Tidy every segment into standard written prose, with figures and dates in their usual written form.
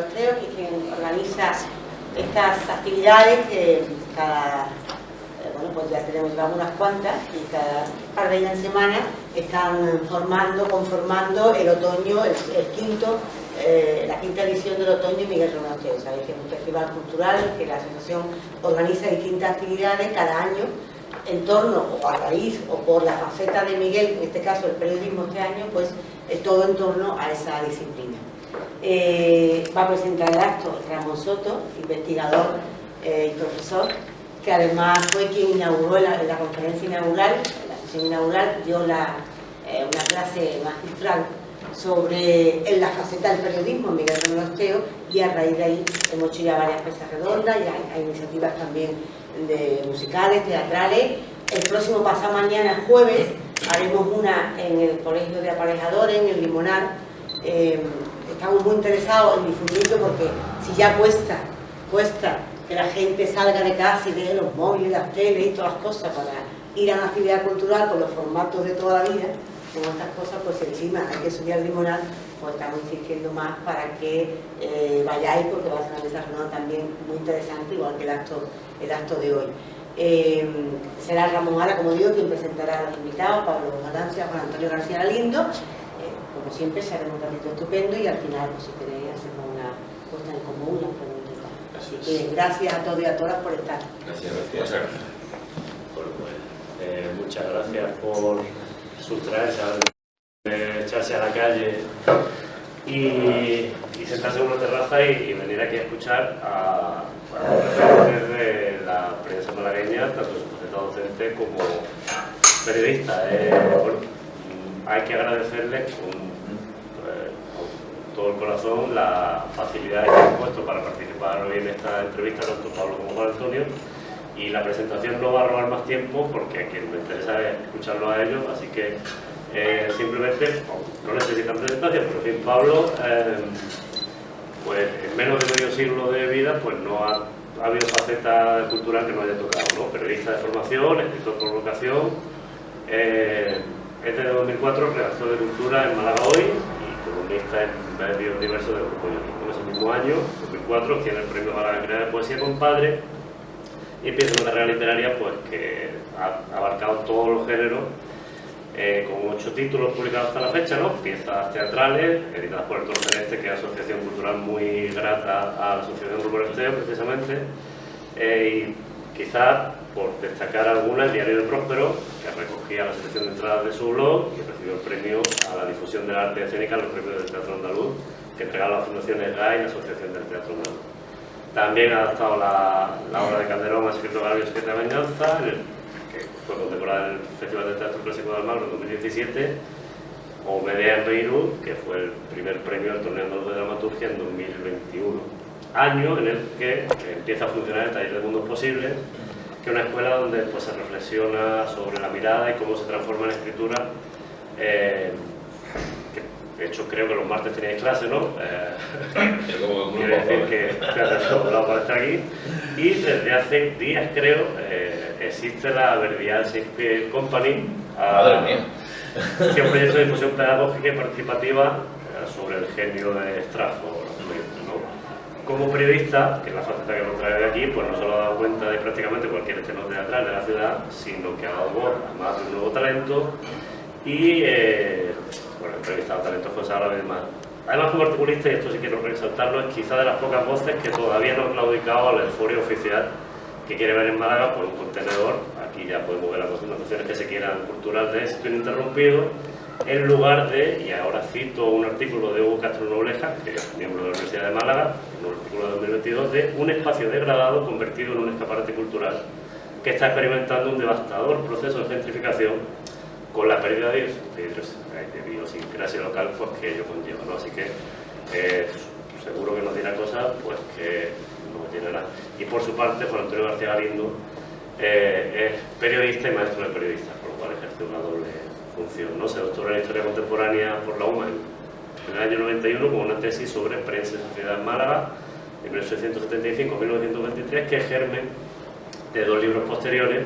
Orteo, que es quien organiza estas actividades que bueno, pues ya llevamos unas cuantas y cada par de días en semana están conformando el otoño, la quinta edición del otoño Miguel Romero Orteo. Sabéis que es un festival cultural que la asociación organiza distintas actividades cada año en torno o a raíz o por la faceta de Miguel, en este caso el periodismo este año, pues todo en torno a esa disciplina. Va a presentar el acto Ramón Soto, investigador y profesor, que además fue quien inauguró la conferencia inaugural, la sesión inaugural, dio una clase magistral sobre la faceta del periodismo en Miguel Romero Orteo, y a raíz de ahí hemos hecho ya varias mesas redondas y hay iniciativas también de musicales, teatrales. El próximo pasado mañana, jueves, haremos una en el Colegio de Aparejadores, en el Limonar. Estamos muy interesados en difundirlo porque si ya cuesta que la gente salga de casa y deje los móviles, las teles y todas las cosas para ir a una actividad cultural con los formatos de toda la vida, con estas cosas, pues encima hay que subir al Limonar, pues estamos insistiendo más para que vayáis, porque va a ser una mesa redonda también muy interesante, igual que el acto de hoy. Será Ramón Ara, como digo, quien presentará a los invitados, Pablo Ganancia, Juan Antonio García Galindo. Como siempre, se hará un ratito estupendo y al final, pues, si queréis, hacemos una puesta en común, una pregunta. Gracias a todos y a todas por estar. Gracias. Muchas gracias. Bueno, pues, muchas gracias por sustraerse, echarse a la calle y sentarse en una terraza y venir aquí a escuchar a representantes de la prensa malagueña, tanto su faceta docente como periodista. Bueno, hay que agradecerles con todo el corazón la facilidad que han puesto para participar hoy en esta entrevista, tanto Pablo como Juan Antonio, y la presentación no va a robar más tiempo porque a quien me interesa es escucharlo a ellos, así que simplemente no necesitan presentación, pero en fin, Pablo, pues en menos de medio siglo de vida, pues no ha habido faceta cultural que no haya tocado, ¿no? Periodista de formación, escritor por vocación, es de 2004, redactor de Cultura en Málaga Hoy y columnista en medios diversos del Grupo Ionismo. En ese mismo año, 2004, obtiene el premio Málaga de Poesía Compadre y empieza una carrera literaria pues, que ha abarcado todos los géneros, con 8 títulos publicados hasta la fecha, ¿no? Piezas teatrales, editadas por el Toro Celeste, que es una asociación cultural muy grata a la Asociación Romero Orteo, precisamente, y quizás por destacar alguna, el Diario de Próspero, que recogía la selección de entradas de su blog y recibió el premio a la difusión del arte escénica en los premios del Teatro Andaluz, que entregaba la Fundación ESGA y la Asociación del Teatro Andaluz. También ha adaptado la obra de Calderón a Secreto Gallo y Secreta Venganza, que fue condecorada en el Festival de Teatro Clásico de Almagro en 2017, o Medea en Beirut, que fue el primer premio del Torneo Andaluz de Dramaturgia en 2021. Año en el que empieza a funcionar el Taller de Mundos Posibles, que es una escuela donde pues, se reflexiona sobre la mirada y cómo se transforma en escritura. De hecho, creo que los martes teníais clase, ¿no? Quiero decir que te has desdoblado para estar aquí. Y desde hace días, creo, existe la Verdial Shakespeare Company, que es un proyecto de difusión pedagógica y participativa sobre el genio de Stratford, ¿no? Como periodista, que es la faceta que nos trae de aquí, pues no solo ha dado cuenta de prácticamente cualquier tenor teatral de la ciudad, sino que ha dado voz a más de un nuevo talento y, bueno, he entrevistado talentos consagrados y demás. Además, como articulista, y esto sí quiero resaltarlo, es quizá de las pocas voces que todavía no han claudicado al euforia oficial que quiere ver en Málaga por un contenedor. Aquí ya podemos ver las concentraciones que se quieran, cultural de éxito ininterrumpido, en lugar de, y ahora cito un artículo de Hugo Castro Nobleja, que es miembro de la Universidad de Málaga, un artículo de 2022, de un espacio degradado convertido en un escaparate cultural que está experimentando un devastador proceso de gentrificación con la pérdida de idiosincrasia local pues, que ello conlleva, ¿no? Así que seguro que nos dirá cosas pues, que nos llenará. Y por su parte, Juan Antonio García Galindo es periodista y maestro de periodistas, por lo cual ejerce una doble función, ¿no? Se doctoró en Historia Contemporánea por la UMA en el año 91 con una tesis sobre prensa y sociedad en Málaga de 1875 a 1923, que es germen de 2 libros posteriores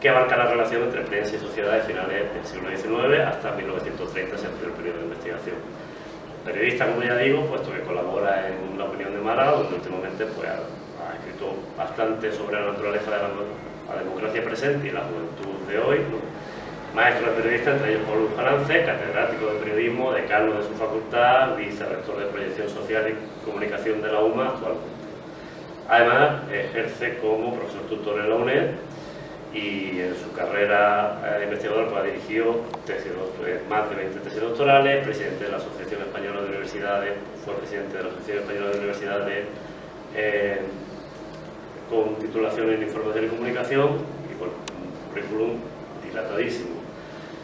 que abarcan la relación entre prensa y sociedad de finales del siglo XIX hasta 1930, se amplió el periodo de investigación. periodista, como ya digo, puesto que colabora en La Opinión de Málaga, donde últimamente pues, ha escrito bastante sobre la naturaleza de la democracia presente y la juventud de hoy, ¿no? Maestro de periodista, entre ellos Pablo Jalance, catedrático de periodismo, decano de su facultad, vicerrector de proyección social y comunicación de la UMA actualmente. Además, ejerce como profesor tutor en la UNED y en su carrera de investigador pues, ha dirigido más de 20 tesis doctorales, presidente de la Asociación Española de Universidades, fue presidente de la Asociación Española de Universidades con titulación en Información y Comunicación y con un currículum dilatadísimo.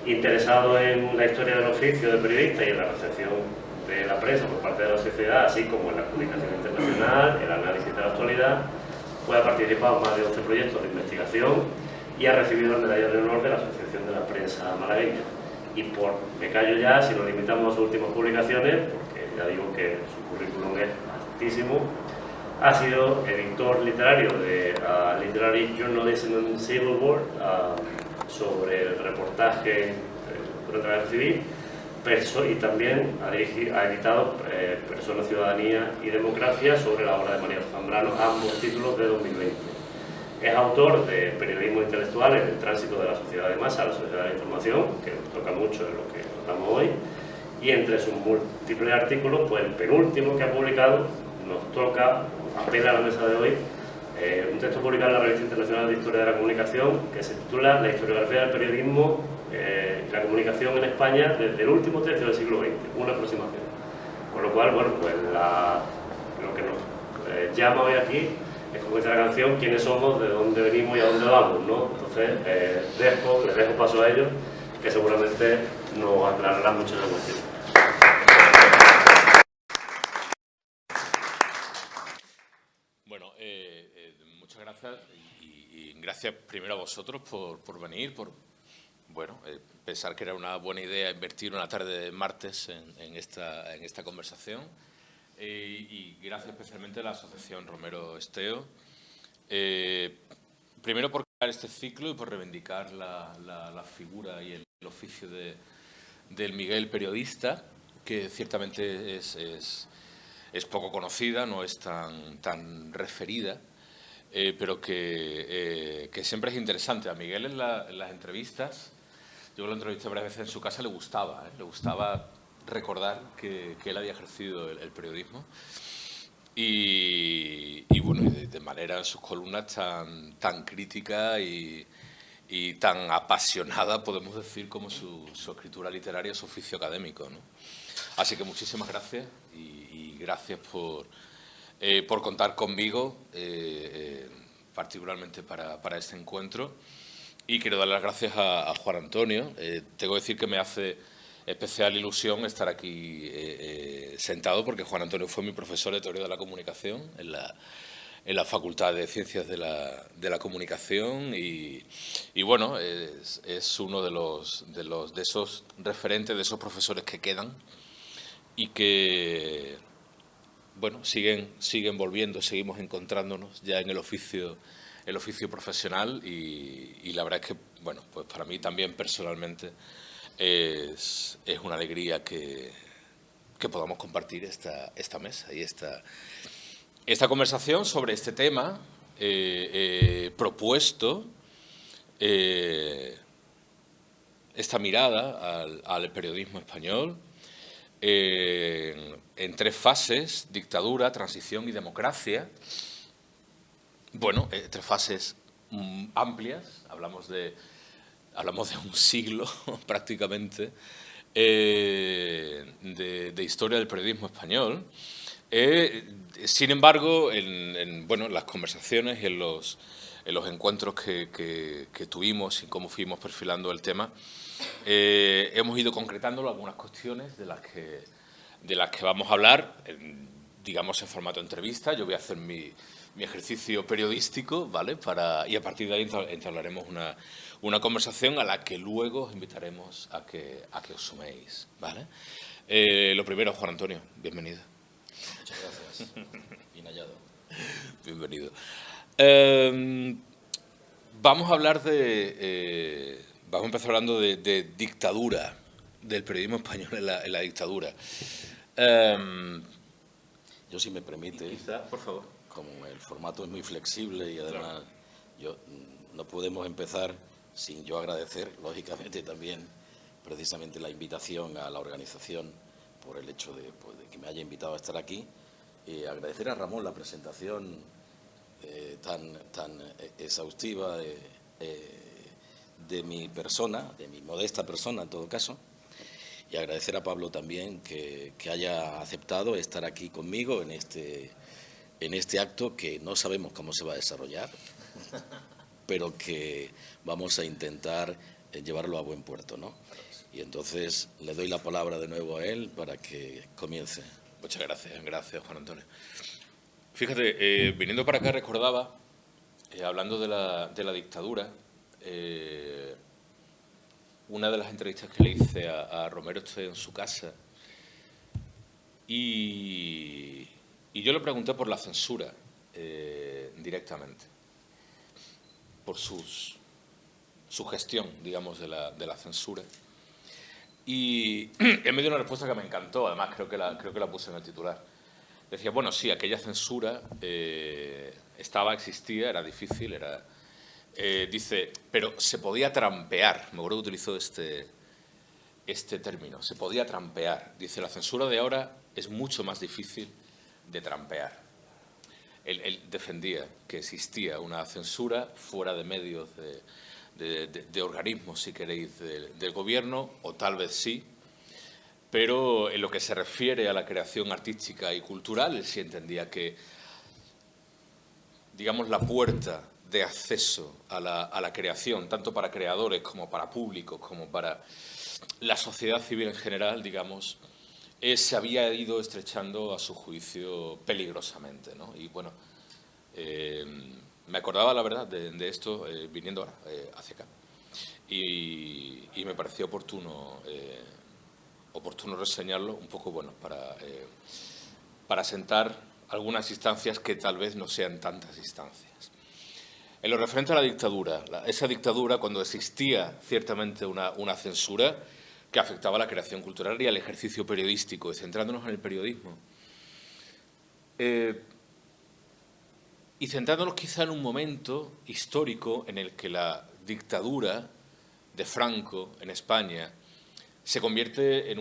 Interesado en la historia del oficio de periodista y en la recepción de la prensa por parte de la sociedad, así como en la comunicación internacional, el análisis de la actualidad, pues ha participado en más de 11 proyectos de investigación y ha recibido el Medalla de Honor de la Asociación de la Prensa Malagueña. Y me callo ya, si nos limitamos a sus últimas publicaciones, porque ya digo que su currículum es vastísimo, ha sido editor literario de Literary Journalism and Civil War, sobre el reportaje durante la Guerra Civil, y también ha editado Persona, Ciudadanía y Democracia sobre la obra de María Zambrano, ambos títulos de 2020. Es autor de Periodismo Intelectual en el tránsito de la sociedad de masa a la sociedad de la información, que nos toca mucho en lo que tratamos hoy, y entre sus múltiples artículos, pues el penúltimo que ha publicado nos toca, apela a la mesa de hoy, un texto publicado en la Revista Internacional de Historia de la Comunicación que se titula La historiografía del periodismo y la comunicación en España desde el último tercio del siglo XX, una aproximación. Con lo cual, bueno, pues lo que nos llama hoy aquí es, como dice la canción, quiénes somos, de dónde venimos y a dónde vamos, ¿no? Entonces, les dejo paso a ellos, que seguramente nos aclararán mucho de cuestión. Bueno, muchas gracias y gracias primero a vosotros por venir, por pensar que era una buena idea invertir una tarde de martes en esta conversación y gracias especialmente a la Asociación Romero Esteo. Primero por crear este ciclo y por reivindicar la figura y el oficio del Miguel periodista, que ciertamente es poco conocida, no es tan referida, pero que siempre es interesante. A Miguel en las entrevistas, yo lo entrevisté varias veces en su casa, le gustaba recordar que él había ejercido el periodismo y bueno, de manera en sus columnas tan crítica y tan apasionada, podemos decir, como su escritura literaria, su oficio académico, ¿no? Así que muchísimas gracias y gracias por contar conmigo, particularmente para este encuentro. Y quiero dar las gracias a Juan Antonio. Tengo que decir que me hace especial ilusión estar aquí sentado, porque Juan Antonio fue mi profesor de Teoría de la Comunicación en la Facultad de Ciencias de la Comunicación y bueno, es uno de esos referentes, de esos profesores que quedan y que, bueno, siguen volviendo, seguimos encontrándonos ya en el oficio profesional y la verdad es que, bueno, pues para mí también personalmente es una alegría que podamos compartir esta mesa y esta conversación sobre este tema propuesto, esta mirada al periodismo español en tres fases: dictadura, transición y democracia. Bueno, tres fases amplias, hablamos de un siglo prácticamente de historia del periodismo español. Sin embargo, en las conversaciones y en los encuentros que tuvimos y cómo fuimos perfilando el tema, hemos ido concretando algunas cuestiones de las que vamos a hablar, digamos en formato entrevista. Yo voy a hacer mi ejercicio periodístico, ¿vale? Y a partir de ahí entablaremos una conversación a la que luego os invitaremos a que os suméis, ¿vale? Lo primero, Juan Antonio, bienvenido. Muchas gracias. Bien hallado. Bienvenido. Vamos a hablar vamos a empezar hablando de dictadura, del periodismo español en la dictadura. Yo, si me permite, Quizá, por favor. como el formato es muy flexible y además no podemos empezar sin yo agradecer, lógicamente, también precisamente la invitación a la organización por el hecho de que me haya invitado a estar aquí, y agradecer a Ramón la presentación tan exhaustiva de mi persona, de mi modesta persona en todo caso, y agradecer a Pablo también que haya aceptado estar aquí conmigo en este acto que no sabemos cómo se va a desarrollar, pero que vamos a intentar llevarlo a buen puerto, ¿no? Y entonces le doy la palabra de nuevo a él para que comience. Muchas gracias, gracias, Juan Antonio. Fíjate, viniendo para acá recordaba, hablando de la dictadura, una de las entrevistas que le hice a Romero, estoy en su casa, y yo le pregunté por la censura directamente, por su gestión, digamos, de la censura. Y él me dio una respuesta que me encantó, además creo que la puse en el titular. Decía, bueno, sí, aquella censura existía, era difícil, dice, pero se podía trampear. Me acuerdo que utilizó este término, se podía trampear. Dice, la censura de ahora es mucho más difícil de trampear. Él defendía que existía una censura fuera de medios de organismos, si queréis, del gobierno, o tal vez sí, pero en lo que se refiere a la creación artística y cultural, él sí entendía que, digamos, la puerta de acceso a la creación, tanto para creadores como para públicos, como para la sociedad civil en general, digamos, se había ido estrechando a su juicio peligrosamente, ¿no? Y bueno, me acordaba, la verdad, de esto viniendo ahora hacia acá. Y me pareció oportuno reseñarlo un poco, bueno, para sentar algunas instancias que tal vez no sean tantas instancias. En lo referente a la dictadura, esa dictadura, cuando existía ciertamente una censura que afectaba a la creación cultural y al ejercicio periodístico, y centrándonos en el periodismo, y centrándonos quizá en un momento histórico en el que la dictadura de Franco en España se convierte en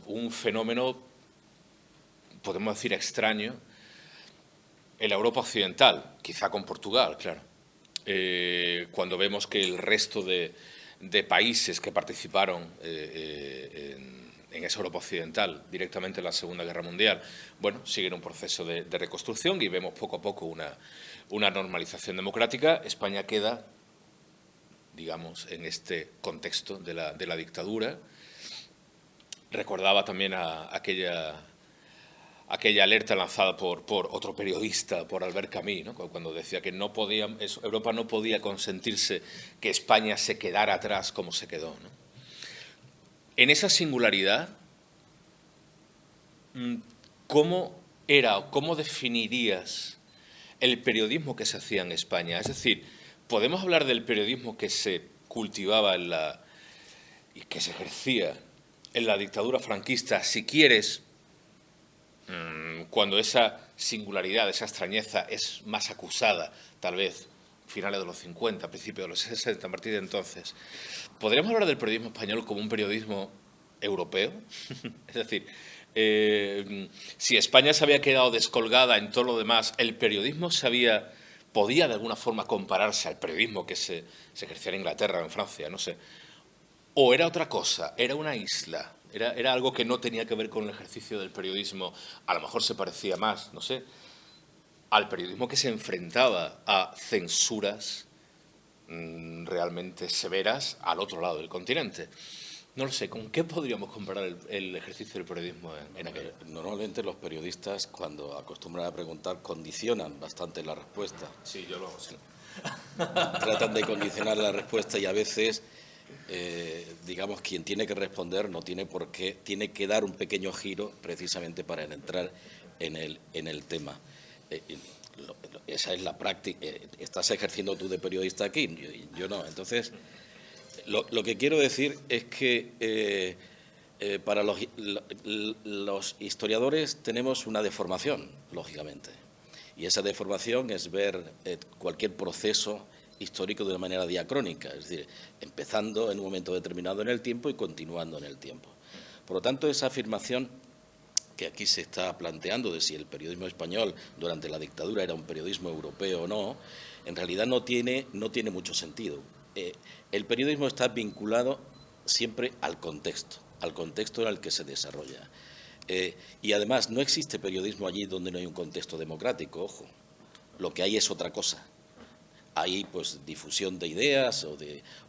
un fenómeno, podemos decir, extraño en la Europa occidental, quizá con Portugal, claro. Cuando vemos que el resto de países que participaron en esa Europa occidental, directamente en la Segunda Guerra Mundial, bueno, siguen un proceso de reconstrucción y vemos poco a poco una normalización democrática. España queda, digamos, en este contexto de la dictadura. Recordaba también aquella alerta lanzada por otro periodista, por Albert Camus, ¿no? Cuando decía que Europa no podía consentirse que España se quedara atrás como se quedó, ¿no? En esa singularidad, ¿cómo definirías el periodismo que se hacía en España? Es decir, ¿podemos hablar del periodismo que se cultivaba y que se ejercía en la dictadura franquista, si quieres, cuando esa singularidad, esa extrañeza es más acusada, tal vez finales de los 50, principios de los 60, a partir de entonces? ¿Podríamos hablar del periodismo español como un periodismo europeo? Es decir, si España se había quedado descolgada en todo lo demás, ¿el periodismo podía de alguna forma compararse al periodismo que se ejercía en Inglaterra o en Francia? No sé. ¿O era otra cosa? ¿Era una isla? ¿Era algo que no tenía que ver con el ejercicio del periodismo? A lo mejor se parecía más, no sé, al periodismo que se enfrentaba a censuras realmente severas al otro lado del continente. No lo sé, ¿con qué podríamos comparar el ejercicio del periodismo en aquel? Normalmente los periodistas, cuando acostumbran a preguntar, condicionan bastante la respuesta. Sí, yo lo hago, sí. Tratan de condicionar la respuesta y a veces, digamos, quien tiene que responder no tiene por qué, tiene que dar un pequeño giro precisamente para entrar en el tema. Esa es la práctica. Estás ejerciendo tú de periodista aquí, yo no. Entonces, lo que quiero decir es que Para los historiadores tenemos una deformación, lógicamente, y esa deformación es ver cualquier proceso histórico de una manera diacrónica, es decir, empezando en un momento determinado en el tiempo y continuando en el tiempo. Por lo tanto, esa afirmación que aquí se está planteando de si el periodismo español durante la dictadura era un periodismo europeo o no, en realidad no tiene mucho sentido. El periodismo está vinculado siempre al contexto en el que se desarrolla. Y además no existe periodismo allí donde no hay un contexto democrático, ojo. Lo que hay es otra cosa. Hay pues difusión de ideas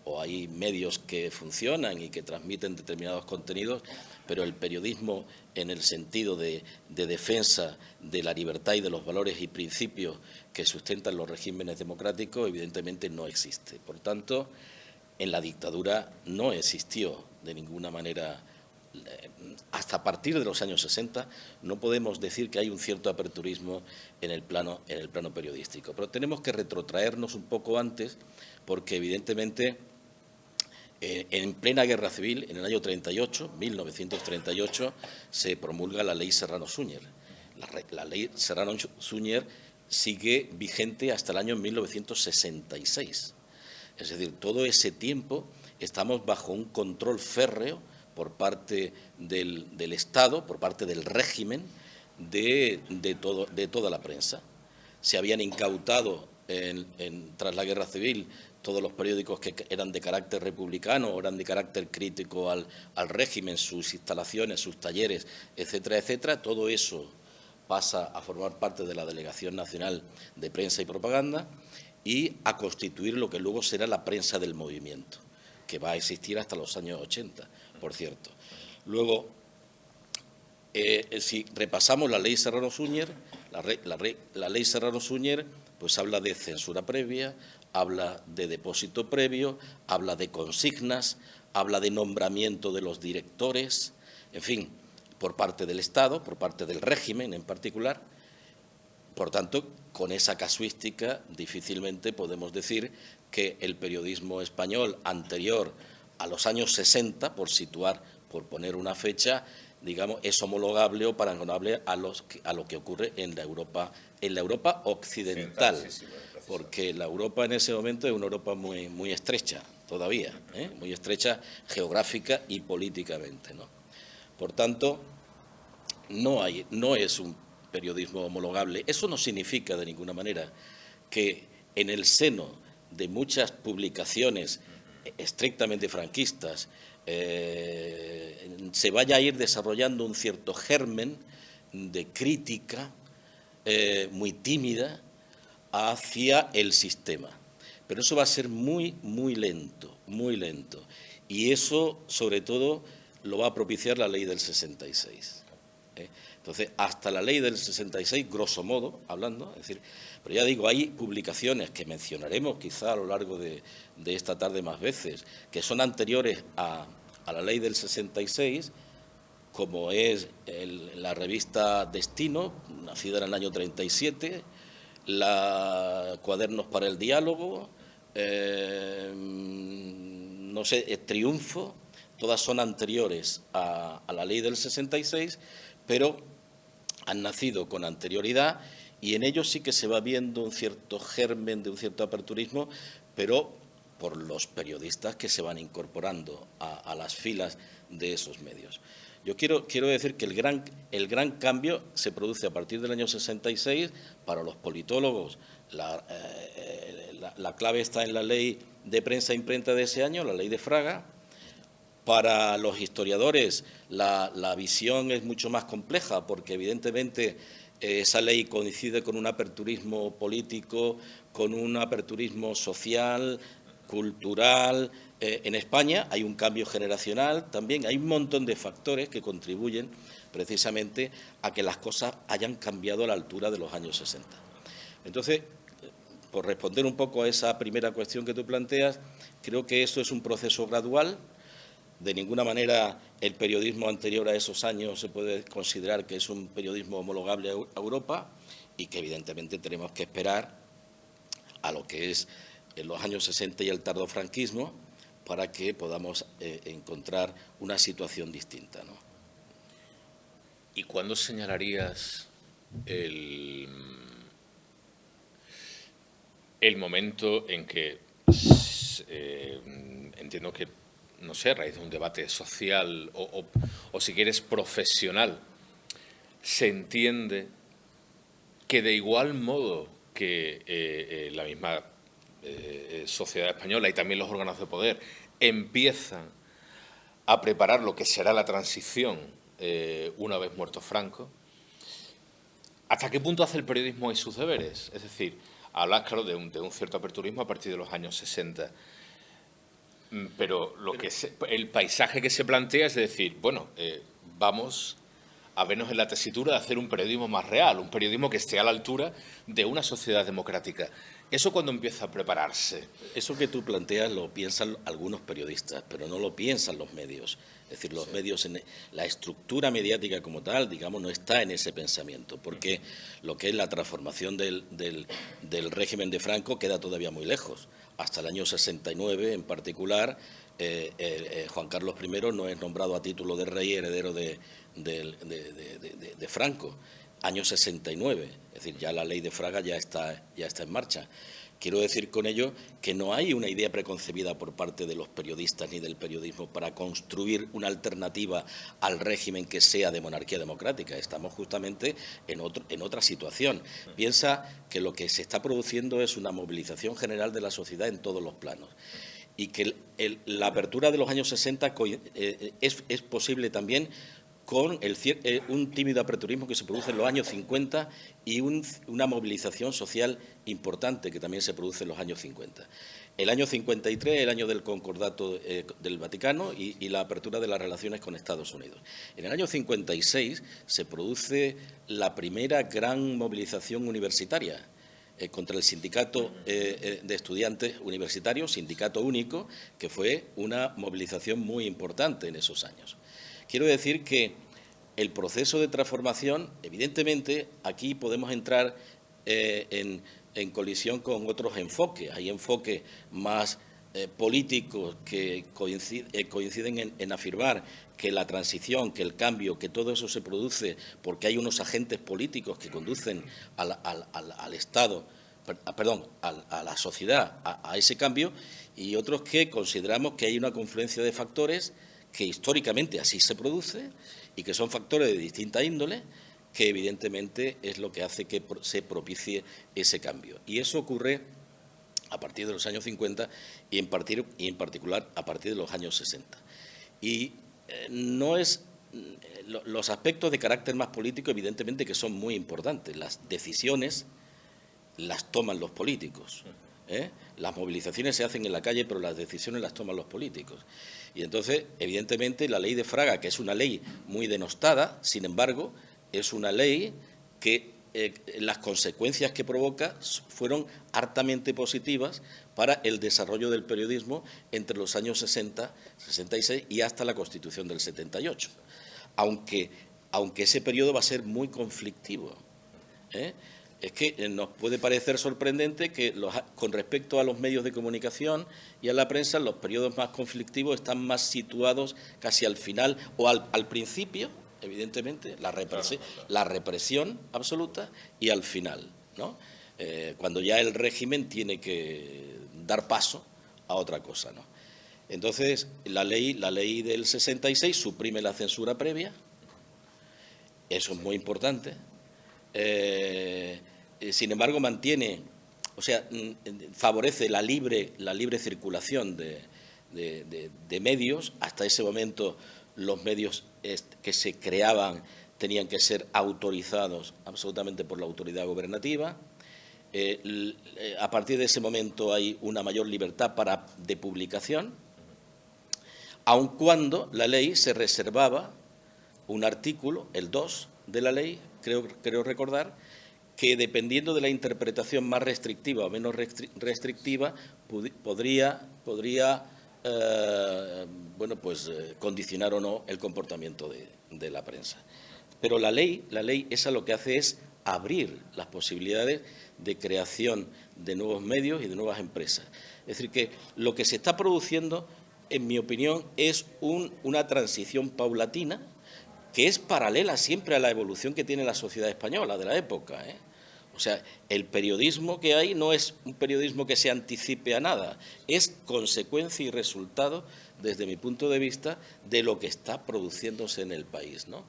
o hay medios que funcionan y que transmiten determinados contenidos, pero el periodismo en el sentido de defensa de la libertad y de los valores y principios que sustentan los regímenes democráticos evidentemente no existe. Por tanto, en la dictadura no existió de ninguna manera. Hasta a partir de los años 60 no podemos decir que hay un cierto aperturismo en el plano periodístico. Pero tenemos que retrotraernos un poco antes porque, evidentemente, en plena guerra civil, en el año 38, 1938, se promulga la Ley Serrano-Súñer. La Ley Serrano-Súñer sigue vigente hasta el año 1966. Es decir, todo ese tiempo estamos bajo un control férreo por parte del Estado, por parte del régimen, de toda la prensa. Se habían incautado tras la Guerra Civil todos los periódicos que eran de carácter republicano o eran de carácter crítico al régimen, sus instalaciones, sus talleres, etcétera, etcétera. Todo eso pasa a formar parte de la Delegación Nacional de Prensa y Propaganda y a constituir lo que luego será la prensa del movimiento, que va a existir hasta los años 80, por cierto. Luego, si repasamos la Ley Serrano-Súñer, la Ley Serrano-Súñer pues habla de censura previa, habla de depósito previo, habla de consignas, habla de nombramiento de los directores, en fin, por parte del Estado, por parte del régimen en particular. Por tanto, con esa casuística difícilmente podemos decir que el periodismo español anterior a los años 60, por poner una fecha, digamos, es homologable o paragonable a lo que ocurre en la Europa occidental, porque la Europa en ese momento es una Europa muy estrecha todavía, muy estrecha geográfica y políticamente, ¿no? Por tanto, no es un periodismo homologable. Eso no significa de ninguna manera que en el seno de muchas publicaciones estrictamente franquistas se vaya a ir desarrollando un cierto germen de crítica muy tímida hacia el sistema. Pero eso va a ser muy lento, muy lento. Y eso, sobre todo, lo va a propiciar la ley del 66. Entonces, hasta la ley del 66, grosso modo, hablando, es decir, pero ya digo, hay publicaciones que mencionaremos quizá a lo largo de esta tarde más veces, que son anteriores a la ley del 66, como es la revista Destino, nacida en el año 37, la Cuadernos para el Diálogo, Triunfo, todas son anteriores a la ley del 66, pero han nacido con anterioridad y en ellos sí que se va viendo un cierto germen de un cierto aperturismo, pero por los periodistas que se van incorporando a las filas de esos medios. Yo quiero decir que el gran cambio se produce a partir del año 66 para los politólogos. La clave está en la ley de prensa e imprenta de ese año, la ley de Fraga. Para los historiadores la visión es mucho más compleja porque evidentemente esa ley coincide con un aperturismo político, con un aperturismo social, cultural. En España hay un cambio generacional también, hay un montón de factores que contribuyen precisamente a que las cosas hayan cambiado a la altura de los años 60. Entonces, por responder un poco a esa primera cuestión que tú planteas, creo que eso es un proceso gradual. De ninguna manera el periodismo anterior a esos años se puede considerar que es un periodismo homologable a Europa y que evidentemente tenemos que esperar a lo que es en los años 60 y el tardofranquismo para que podamos encontrar una situación distinta, ¿no? ¿Y cuándo señalarías el momento en que, entiendo que, no sé, a raíz de un debate social o si quieres profesional, se entiende que de igual modo que la misma sociedad española y también los órganos de poder empiezan a preparar lo que será la transición una vez muerto Franco? ¿Hasta qué punto hace el periodismo y sus deberes? Es decir, hablas, claro, de un cierto aperturismo a partir de los años 60, pero el paisaje que se plantea es decir, bueno, vamos a vernos en la tesitura de hacer un periodismo más real, un periodismo que esté a la altura de una sociedad democrática. ¿Eso cuándo empieza a prepararse? Eso que tú planteas lo piensan algunos periodistas, pero no lo piensan los medios. Es decir, los medios, la estructura mediática como tal, digamos, no está en ese pensamiento, porque lo que es la transformación del régimen de Franco queda todavía muy lejos. Hasta el año 69, en particular, Juan Carlos I no es nombrado a título de rey heredero de Franco. Año 69, es decir, ya la ley de Fraga ya está en marcha. Quiero decir con ello que no hay una idea preconcebida por parte de los periodistas ni del periodismo para construir una alternativa al régimen que sea de monarquía democrática. Estamos justamente en otra situación. Piensa que lo que se está produciendo es una movilización general de la sociedad en todos los planos y que la apertura de los años 60 es posible también con un tímido aperturismo que se produce en los años 50 y una movilización social importante que también se produce en los años 50. El año 53, el año del Concordato del Vaticano y la apertura de las relaciones con Estados Unidos. En el año 56 se produce la primera gran movilización universitaria contra el sindicato de estudiantes universitarios, sindicato único, que fue una movilización muy importante en esos años. Quiero decir que el proceso de transformación, evidentemente, aquí podemos entrar en colisión con otros enfoques. Hay enfoques más políticos que coinciden en afirmar que la transición, que el cambio, que todo eso se produce porque hay unos agentes políticos que conducen al Estado, perdón, a la sociedad a ese cambio, y otros que consideramos que hay una confluencia de factores que históricamente así se produce y que son factores de distinta índole, que evidentemente es lo que hace que se propicie ese cambio. Y eso ocurre a partir de los años 50 y en particular a partir de los años 60. Y no es los aspectos de carácter más político, evidentemente, que son muy importantes. Las decisiones las toman los políticos. Las movilizaciones se hacen en la calle, pero las decisiones las toman los políticos. Y entonces, evidentemente, la ley de Fraga, que es una ley muy denostada, sin embargo, es una ley que las consecuencias que provoca fueron hartamente positivas para el desarrollo del periodismo entre los años 60, 66 y hasta la Constitución del 78. Aunque ese periodo va a ser muy conflictivo. Es que nos puede parecer sorprendente que con respecto a los medios de comunicación y a la prensa, los periodos más conflictivos están más situados casi al final o al principio, evidentemente, la represión absoluta, y al final, ¿no? Cuando ya el régimen tiene que dar paso a otra cosa, ¿no? Entonces, la ley del 66 suprime la censura previa, eso es muy importante. Sin embargo, mantiene, o sea, favorece la libre circulación de medios. Hasta ese momento los medios que se creaban tenían que ser autorizados absolutamente por la autoridad gubernativa. A partir de ese momento hay una mayor libertad de publicación, aun cuando la ley se reservaba un artículo, el 2 de la ley, creo recordar, que dependiendo de la interpretación más restrictiva o menos restrictiva, podría condicionar o no el comportamiento de la prensa. Pero la ley esa lo que hace es abrir las posibilidades de creación de nuevos medios y de nuevas empresas. Es decir, que lo que se está produciendo en mi opinión, es una transición paulatina que es paralela siempre a la evolución que tiene la sociedad española de la época, ¿eh? O sea, el periodismo que hay no es un periodismo que se anticipe a nada, es consecuencia y resultado, desde mi punto de vista, de lo que está produciéndose en el país, ¿no?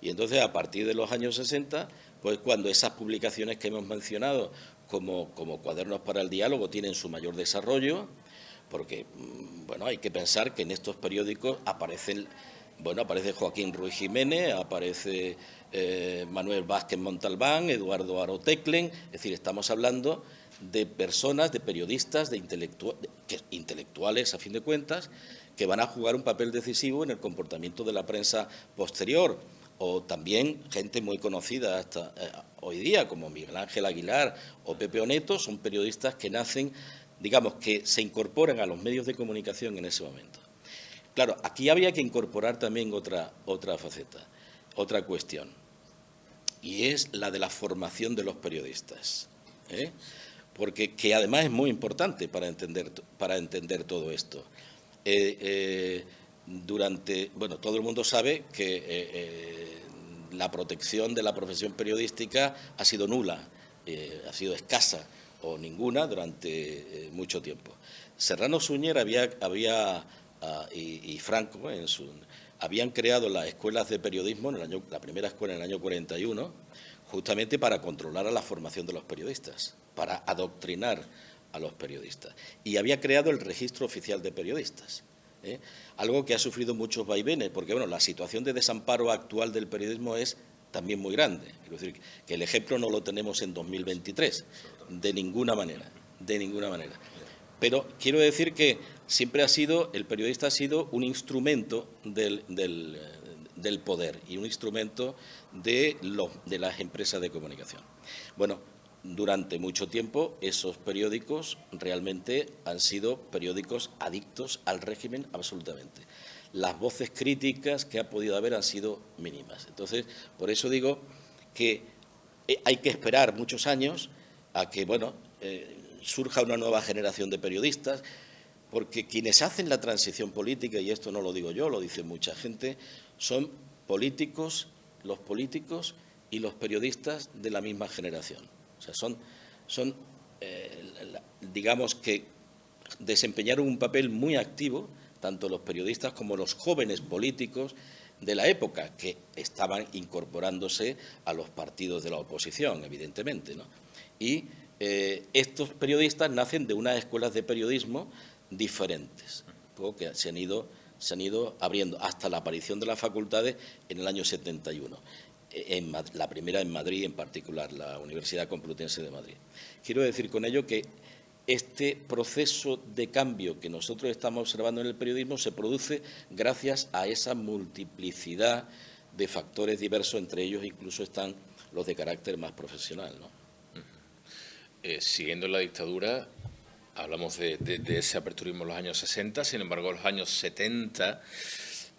Y entonces, a partir de los años 60, pues cuando esas publicaciones que hemos mencionado, como Cuadernos para el Diálogo, tienen su mayor desarrollo, porque, bueno, hay que pensar que en estos periódicos aparece Joaquín Ruiz Jiménez, aparece Manuel Vázquez Montalbán, Eduardo Aro Teclen, es decir, estamos hablando de personas, de periodistas, de intelectuales, a fin de cuentas, que van a jugar un papel decisivo en el comportamiento de la prensa posterior, o también gente muy conocida hasta hoy día, como Miguel Ángel Aguilar o Pepe Oneto, son periodistas que nacen, digamos, que se incorporan a los medios de comunicación en ese momento. Claro, aquí había que incorporar también otra faceta, otra cuestión, y es la de la formación de los periodistas, ¿eh? Porque que además es muy importante para entender todo esto. Todo el mundo sabe que la protección de la profesión periodística ha sido nula, ha sido escasa o ninguna durante mucho tiempo. Serrano Suñer y Franco habían creado las escuelas de periodismo, la primera escuela en el año 41, justamente para controlar a la formación de los periodistas, para adoctrinar a los periodistas. Y había creado el Registro Oficial de Periodistas, ¿eh? Algo que ha sufrido muchos vaivenes, porque bueno, la situación de desamparo actual del periodismo es también muy grande. Quiero decir que el ejemplo no lo tenemos en 2023, de ninguna manera. Pero quiero decir que siempre el periodista ha sido un instrumento del poder y un instrumento de las empresas de comunicación. Bueno, durante mucho tiempo esos periódicos realmente han sido periódicos adictos al régimen absolutamente. Las voces críticas que ha podido haber han sido mínimas. Entonces, por eso digo que hay que esperar muchos años a que, surja una nueva generación de periodistas, porque quienes hacen la transición política, y esto no lo digo yo, lo dice mucha gente, son los políticos y los periodistas de la misma generación. O sea, digamos que desempeñaron un papel muy activo, tanto los periodistas como los jóvenes políticos de la época, que estaban incorporándose a los partidos de la oposición, evidentemente, ¿no? Y estos periodistas nacen de unas escuelas de periodismo diferentes, que se han ido abriendo hasta la aparición de las facultades en el año 71. La primera en Madrid, en particular, la Universidad Complutense de Madrid. Quiero decir con ello que este proceso de cambio que nosotros estamos observando en el periodismo se produce gracias a esa multiplicidad de factores diversos, entre ellos incluso están los de carácter más profesional, ¿no? Siguiendo la dictadura, hablamos de ese aperturismo en los años 60, sin embargo, en los años 70,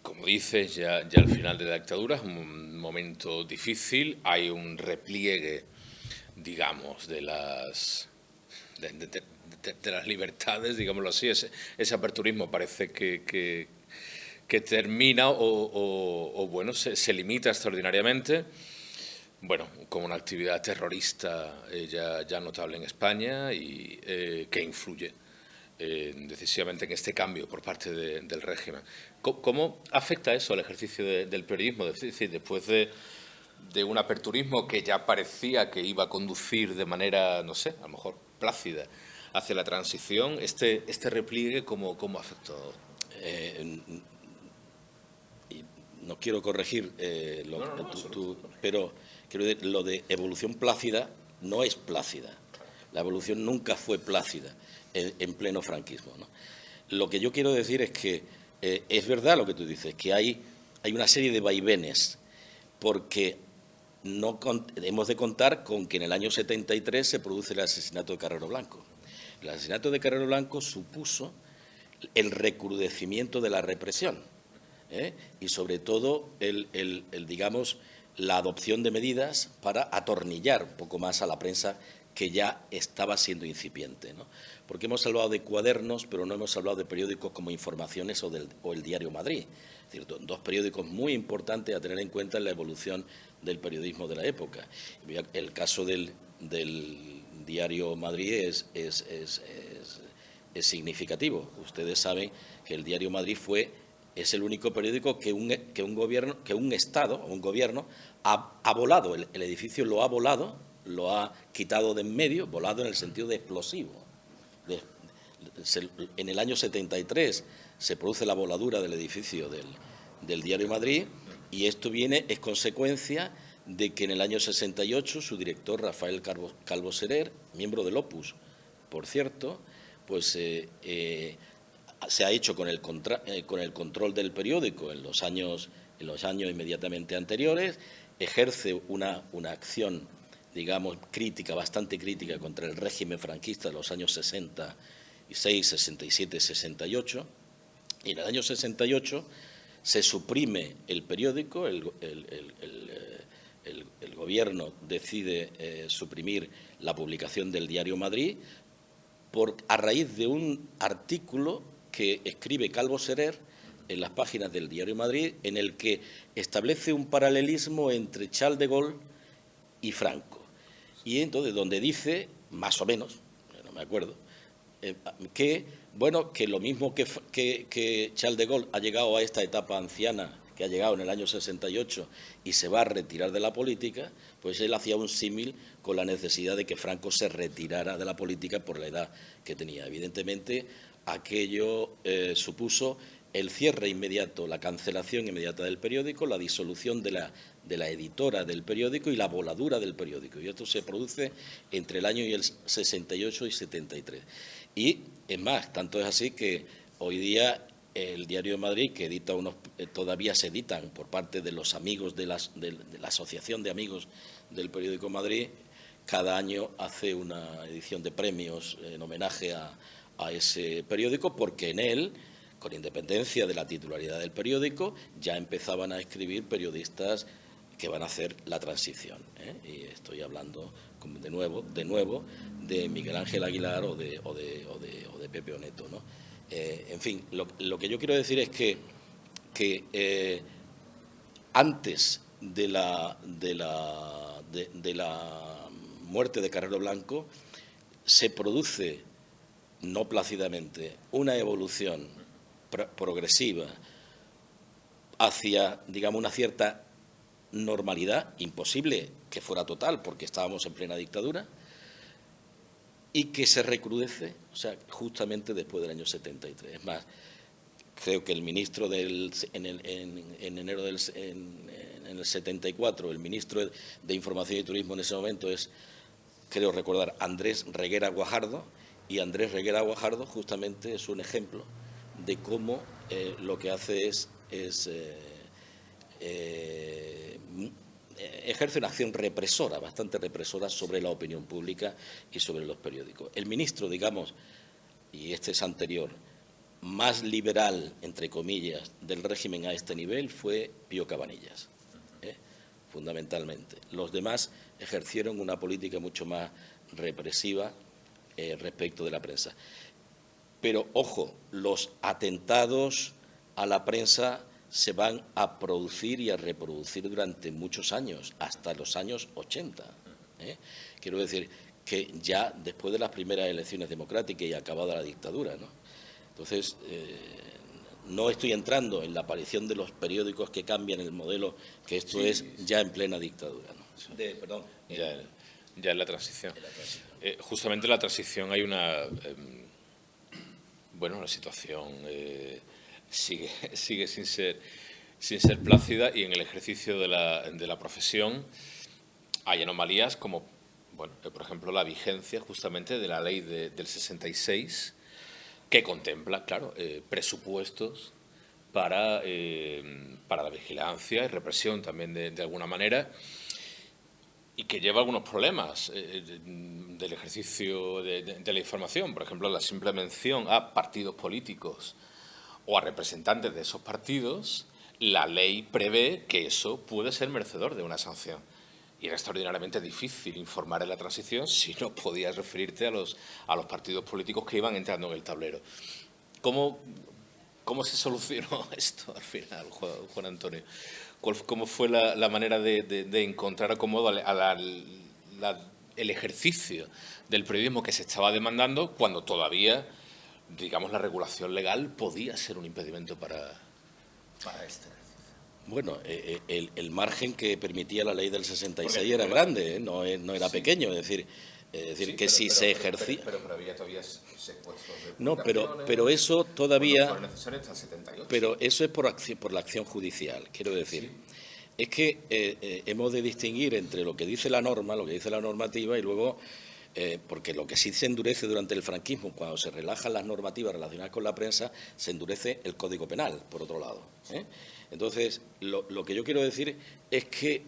como dices, ya al final de la dictadura es un momento difícil, hay un repliegue, digamos, de las libertades, digámoslo así, ese aperturismo parece que termina o bueno, se limita extraordinariamente. Bueno, como una actividad terrorista ya notable en España y que influye decisivamente en este cambio por parte del régimen. ¿Cómo afecta eso al ejercicio del periodismo? Es decir, después de un aperturismo que ya parecía que iba a conducir de manera, no sé, a lo mejor plácida hacia la transición, este repliegue, ¿cómo afectó? No quiero corregir pero quiero decir, lo de evolución plácida no es plácida. La evolución nunca fue plácida en pleno franquismo, ¿no? Lo que yo quiero decir es que es verdad lo que tú dices, que hay una serie de vaivenes, porque hemos de contar con que en el año 73 se produce el asesinato de Carrero Blanco. El asesinato de Carrero Blanco supuso el recrudecimiento de la represión, y sobre todo digamos, la adopción de medidas para atornillar un poco más a la prensa que ya estaba siendo incipiente, ¿no? Porque hemos hablado de cuadernos, pero no hemos hablado de periódicos como Informaciones o el Diario Madrid. Es decir, dos periódicos muy importantes a tener en cuenta en la evolución del periodismo de la época. El caso del Diario Madrid es significativo. Ustedes saben que el Diario Madrid es el único periódico que un Estado o un gobierno ha volado. El edificio lo ha volado, lo ha quitado de en medio, volado en el sentido de explosivo. En el año 73 se produce la voladura del edificio del Diario Madrid, y esto es consecuencia de que en el año 68 su director, Rafael Calvo Serer, miembro del Opus, por cierto, pues se ha hecho con el control del periódico en los años inmediatamente anteriores, ejerce una acción, digamos, bastante crítica contra el régimen franquista de los años 66, 67, 68, y en el año 68 se suprime el periódico, el gobierno decide suprimir la publicación del Diario Madrid a raíz de un artículo que escribe Calvo Serer en las páginas del Diario Madrid, en el que establece un paralelismo entre Charles de Gaulle y Franco. Y entonces, donde dice, más o menos, no me acuerdo, que lo mismo que Charles de Gaulle ha llegado a esta etapa anciana, que ha llegado en el año 68 y se va a retirar de la política, pues él hacía un símil con la necesidad de que Franco se retirara de la política por la edad que tenía. Evidentemente, aquello supuso el cierre inmediato, la cancelación inmediata del periódico, la disolución de la editora del periódico y la voladura del periódico. Y esto se produce entre el año 68 y 73. Y, es más, tanto es así que hoy día el Diario de Madrid, que todavía se editan por parte de los amigos de la Asociación de Amigos del Periódico Madrid, cada año hace una edición de premios en homenaje a ese periódico, porque en él, con independencia de la titularidad del periódico, ya empezaban a escribir periodistas que van a hacer la transición, ¿eh? Y estoy hablando de nuevo de Miguel Ángel Aguilar o de Pepe Oneto, ¿no? En fin, lo que yo quiero decir es que antes de la muerte de Carrero Blanco se produce, no plácidamente, una evolución progresiva hacia, digamos, una cierta normalidad, imposible que fuera total porque estábamos en plena dictadura, y que se recrudece, o sea, justamente después del año 73. Es más, creo que el ministro en el 74, el ministro de Información y Turismo en ese momento es, creo recordar, Andrés Reguera Guajardo, y Andrés Reguera Guajardo justamente es un ejemplo de cómo lo que hace ejerce una acción represora, bastante represora, sobre la opinión pública y sobre los periódicos. El ministro, digamos, y este es anterior, más liberal, entre comillas, del régimen a este nivel fue Pío Cabanillas, fundamentalmente. Los demás ejercieron una política mucho más represiva respecto de la prensa. Pero, ojo, los atentados a la prensa se van a producir y a reproducir durante muchos años, hasta los años 80. Quiero decir que ya después de las primeras elecciones democráticas y acabada la dictadura, ¿no? Entonces, no estoy entrando en la aparición de los periódicos que cambian el modelo, que esto es ya en plena dictadura, ¿no? Ya en la transición. Justamente en la transición hay una situación sigue sin ser plácida, y en el ejercicio de la profesión hay anomalías como, por ejemplo, la vigencia justamente de la ley del 66, que contempla, claro, presupuestos para la vigilancia y represión también de alguna manera, y que lleva algunos problemas del ejercicio de la información. Por ejemplo, la simple mención a partidos políticos o a representantes de esos partidos, la ley prevé que eso puede ser merecedor de una sanción. y era extraordinariamente difícil informar en la transición si no podías referirte a los partidos políticos que iban entrando en el tablero. ¿Cómo se solucionó esto al final, Juan Antonio? ¿Cómo fue la manera de encontrar acomodo el ejercicio del periodismo que se estaba demandando cuando todavía, digamos, la regulación legal podía ser un impedimento para este? Bueno, el margen que permitía la ley del 66 era grande, ¿eh? No era pequeño, es decir que si se ejercía... Pero había todavía secuestros de... No, pero eso todavía... Fue necesario hasta el 78. Pero eso es por la acción judicial, quiero decir. Sí. Es que hemos de distinguir entre lo que dice la norma, lo que dice la normativa, y luego... porque lo que sí se endurece durante el franquismo, cuando se relajan las normativas relacionadas con la prensa, se endurece el Código Penal, por otro lado, ¿eh? Entonces, lo que yo quiero decir es que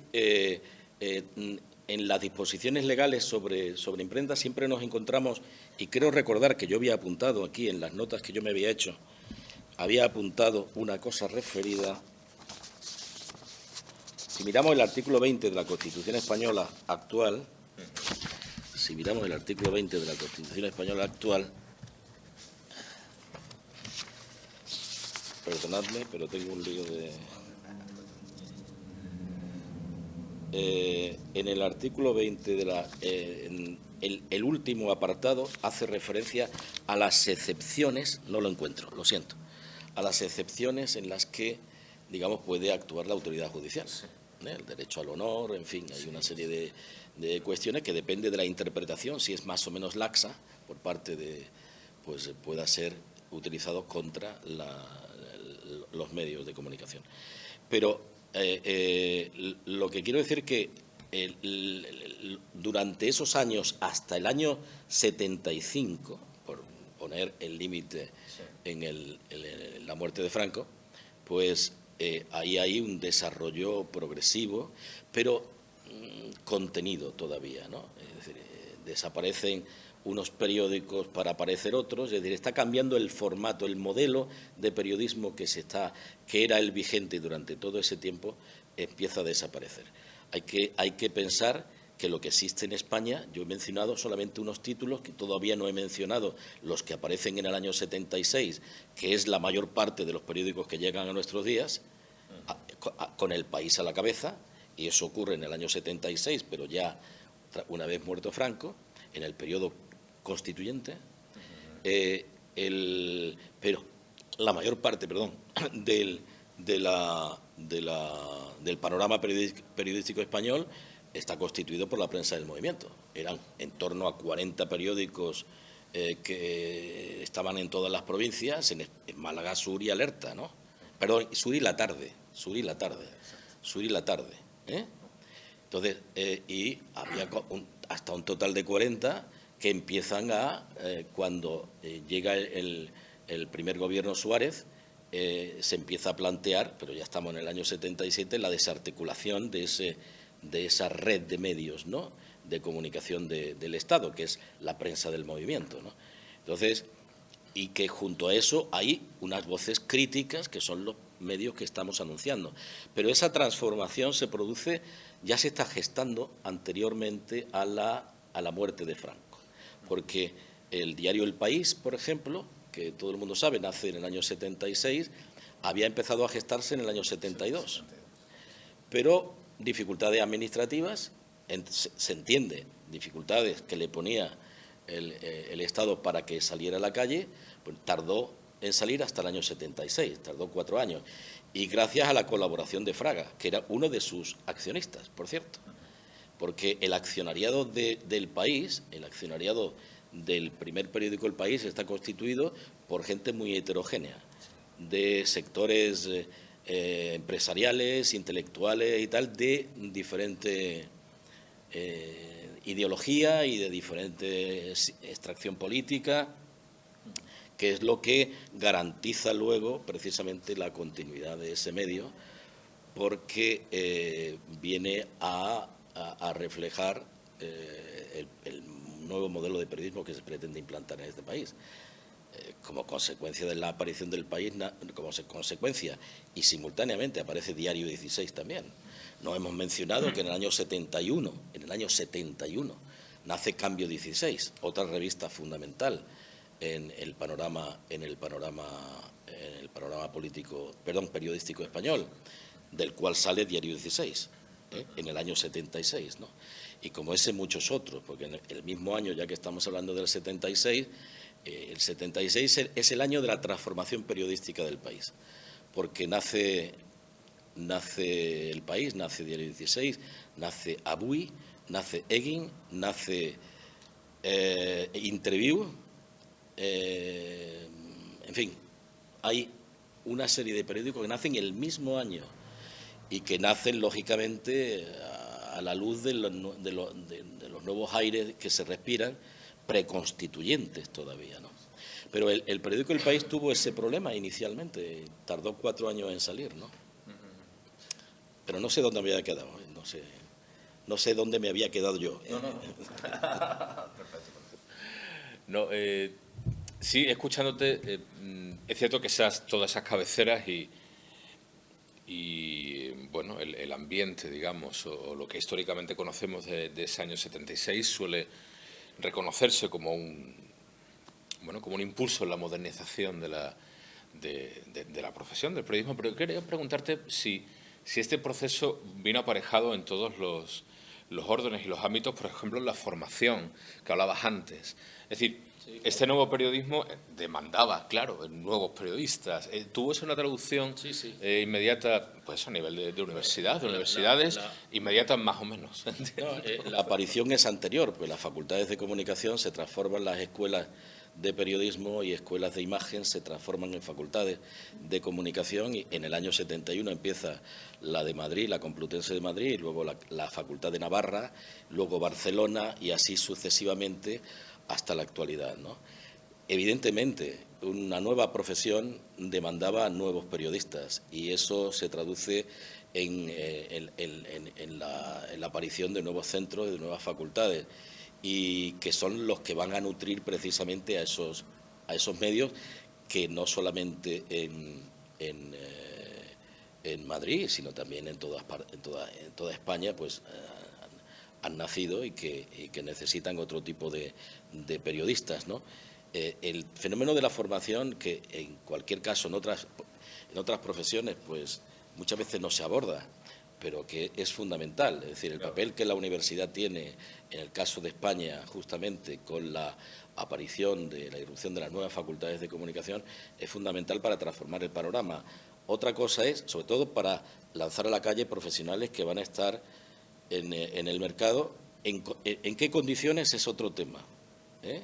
en las disposiciones legales sobre imprenta siempre nos encontramos, y creo recordar que yo había apuntado aquí en las notas que yo me había hecho, había apuntado una cosa referida. Si miramos el artículo 20 de la Constitución Española actual, si miramos el artículo 20 de la Constitución Española actual, perdonadme, pero tengo un lío de... en el artículo 20 de la... el último apartado hace referencia a las excepciones, no lo encuentro, lo siento, a las excepciones en las que, digamos, puede actuar la autoridad judicial. El derecho al honor, en fin, hay una serie de cuestiones que depende de la interpretación, si es más o menos laxa por parte de, pues pueda ser utilizado contra los medios de comunicación. Pero lo que quiero decir que durante esos años, hasta el año 75, por poner el límite en la muerte de Franco, pues ahí hay un desarrollo progresivo, pero contenido todavía, ¿no? Es decir, desaparecen unos periódicos para aparecer otros, es decir, está cambiando el formato, el modelo de periodismo que era el vigente durante todo ese tiempo, empieza a desaparecer. Hay que pensar que lo que existe en España, yo he mencionado solamente unos títulos, que todavía no he mencionado los que aparecen en el año 76, que es la mayor parte de los periódicos que llegan a nuestros días, con El País a la cabeza, y eso ocurre en el año 76, pero ya una vez muerto Franco, en el periodo constituyente, pero la mayor parte, del panorama periodístico español está constituido por la prensa del movimiento. Eran en torno a 40 periódicos que estaban en todas las provincias, en Málaga, Sur y Alerta, ¿no? Perdón, Sur y La Tarde. ¿Eh? Entonces, y había hasta un total de 40 que empiezan cuando llega el primer gobierno Suárez, se empieza a plantear, pero ya estamos en el año 77, la desarticulación de esa red de medios, ¿no?, de comunicación del Estado, que es la prensa del movimiento, ¿no? Entonces, y que junto a eso hay unas voces críticas que son los medios que estamos anunciando. Pero esa transformación se produce, ya se está gestando anteriormente a la muerte de Franco. Porque el diario El País, por ejemplo, que todo el mundo sabe, nace en el año 76, había empezado a gestarse en el año 72. Pero dificultades administrativas, se entiende, dificultades que le ponía el Estado para que saliera a la calle, pues tardó en salir hasta el año 76, tardó 4 años. Y gracias a la colaboración de Fraga, que era uno de sus accionistas, por cierto. Porque el accionariado del País, el accionariado del primer periódico El País, está constituido por gente muy heterogénea, de sectores empresariales, intelectuales y tal, de diferente ideología y de diferente extracción política, que es lo que garantiza luego precisamente la continuidad de ese medio, porque viene a reflejar el nuevo modelo de periodismo que se pretende implantar en este país. como consecuencia de la aparición del país, como consecuencia y simultáneamente aparece Diario 16 también. No hemos mencionado que en el año 71, nace Cambio 16, otra revista fundamental en el panorama político, periodístico español, del cual sale Diario 16, en el año 76, ¿no? Y como ese muchos otros, porque en el mismo año, ya que estamos hablando del 76, el 76 es el año de la transformación periodística del país, porque nace el país, nace Diario 16, nace Avui, nace Egin, nace Interview, en fin, hay una serie de periódicos que nacen el mismo año y que nacen, lógicamente, a la luz de los nuevos aires que se respiran, preconstituyentes todavía, ¿no? Pero el periódico El País tuvo ese problema inicialmente, tardó 4 años en salir, ¿no? Pero no sé dónde me había quedado, no sé dónde me había quedado yo. Perfecto. No, sí, escuchándote, es cierto que todas esas cabeceras y bueno, el ambiente, digamos, o lo que históricamente conocemos de ese año 76 suele reconocerse como un impulso en la modernización de la profesión del periodismo. Pero quería preguntarte si este proceso vino aparejado en todos los órdenes y los ámbitos, por ejemplo, en la formación que hablabas antes. Es decir, sí, este nuevo periodismo demandaba, claro, nuevos periodistas. ¿Tuvo eso una traducción inmediata, pues a nivel de universidades, inmediatas más o menos? No, la aparición es anterior, pues las facultades de comunicación se transforman en las escuelas de periodismo y escuelas de imagen se transforman en facultades de comunicación, y en el año 71 empieza la de Madrid, la Complutense de Madrid, y luego la Facultad de Navarra, luego Barcelona y así sucesivamente hasta la actualidad, ¿no? Evidentemente, una nueva profesión demandaba nuevos periodistas y eso se traduce en la aparición de nuevos centros y de nuevas facultades, y que son los que van a nutrir precisamente a esos medios que no solamente en Madrid, sino también en toda España, pues han nacido y que necesitan otro tipo de periodistas, ¿no? El fenómeno de la formación, que en cualquier caso en otras profesiones pues muchas veces no se aborda, pero que es fundamental. Es decir, el papel que la universidad tiene en el caso de España, justamente con la aparición de la irrupción de las nuevas facultades de comunicación, es fundamental para transformar el panorama. Otra cosa es, sobre todo, para lanzar a la calle profesionales que van a estar en el mercado. ¿En qué condiciones? Es otro tema, ¿eh?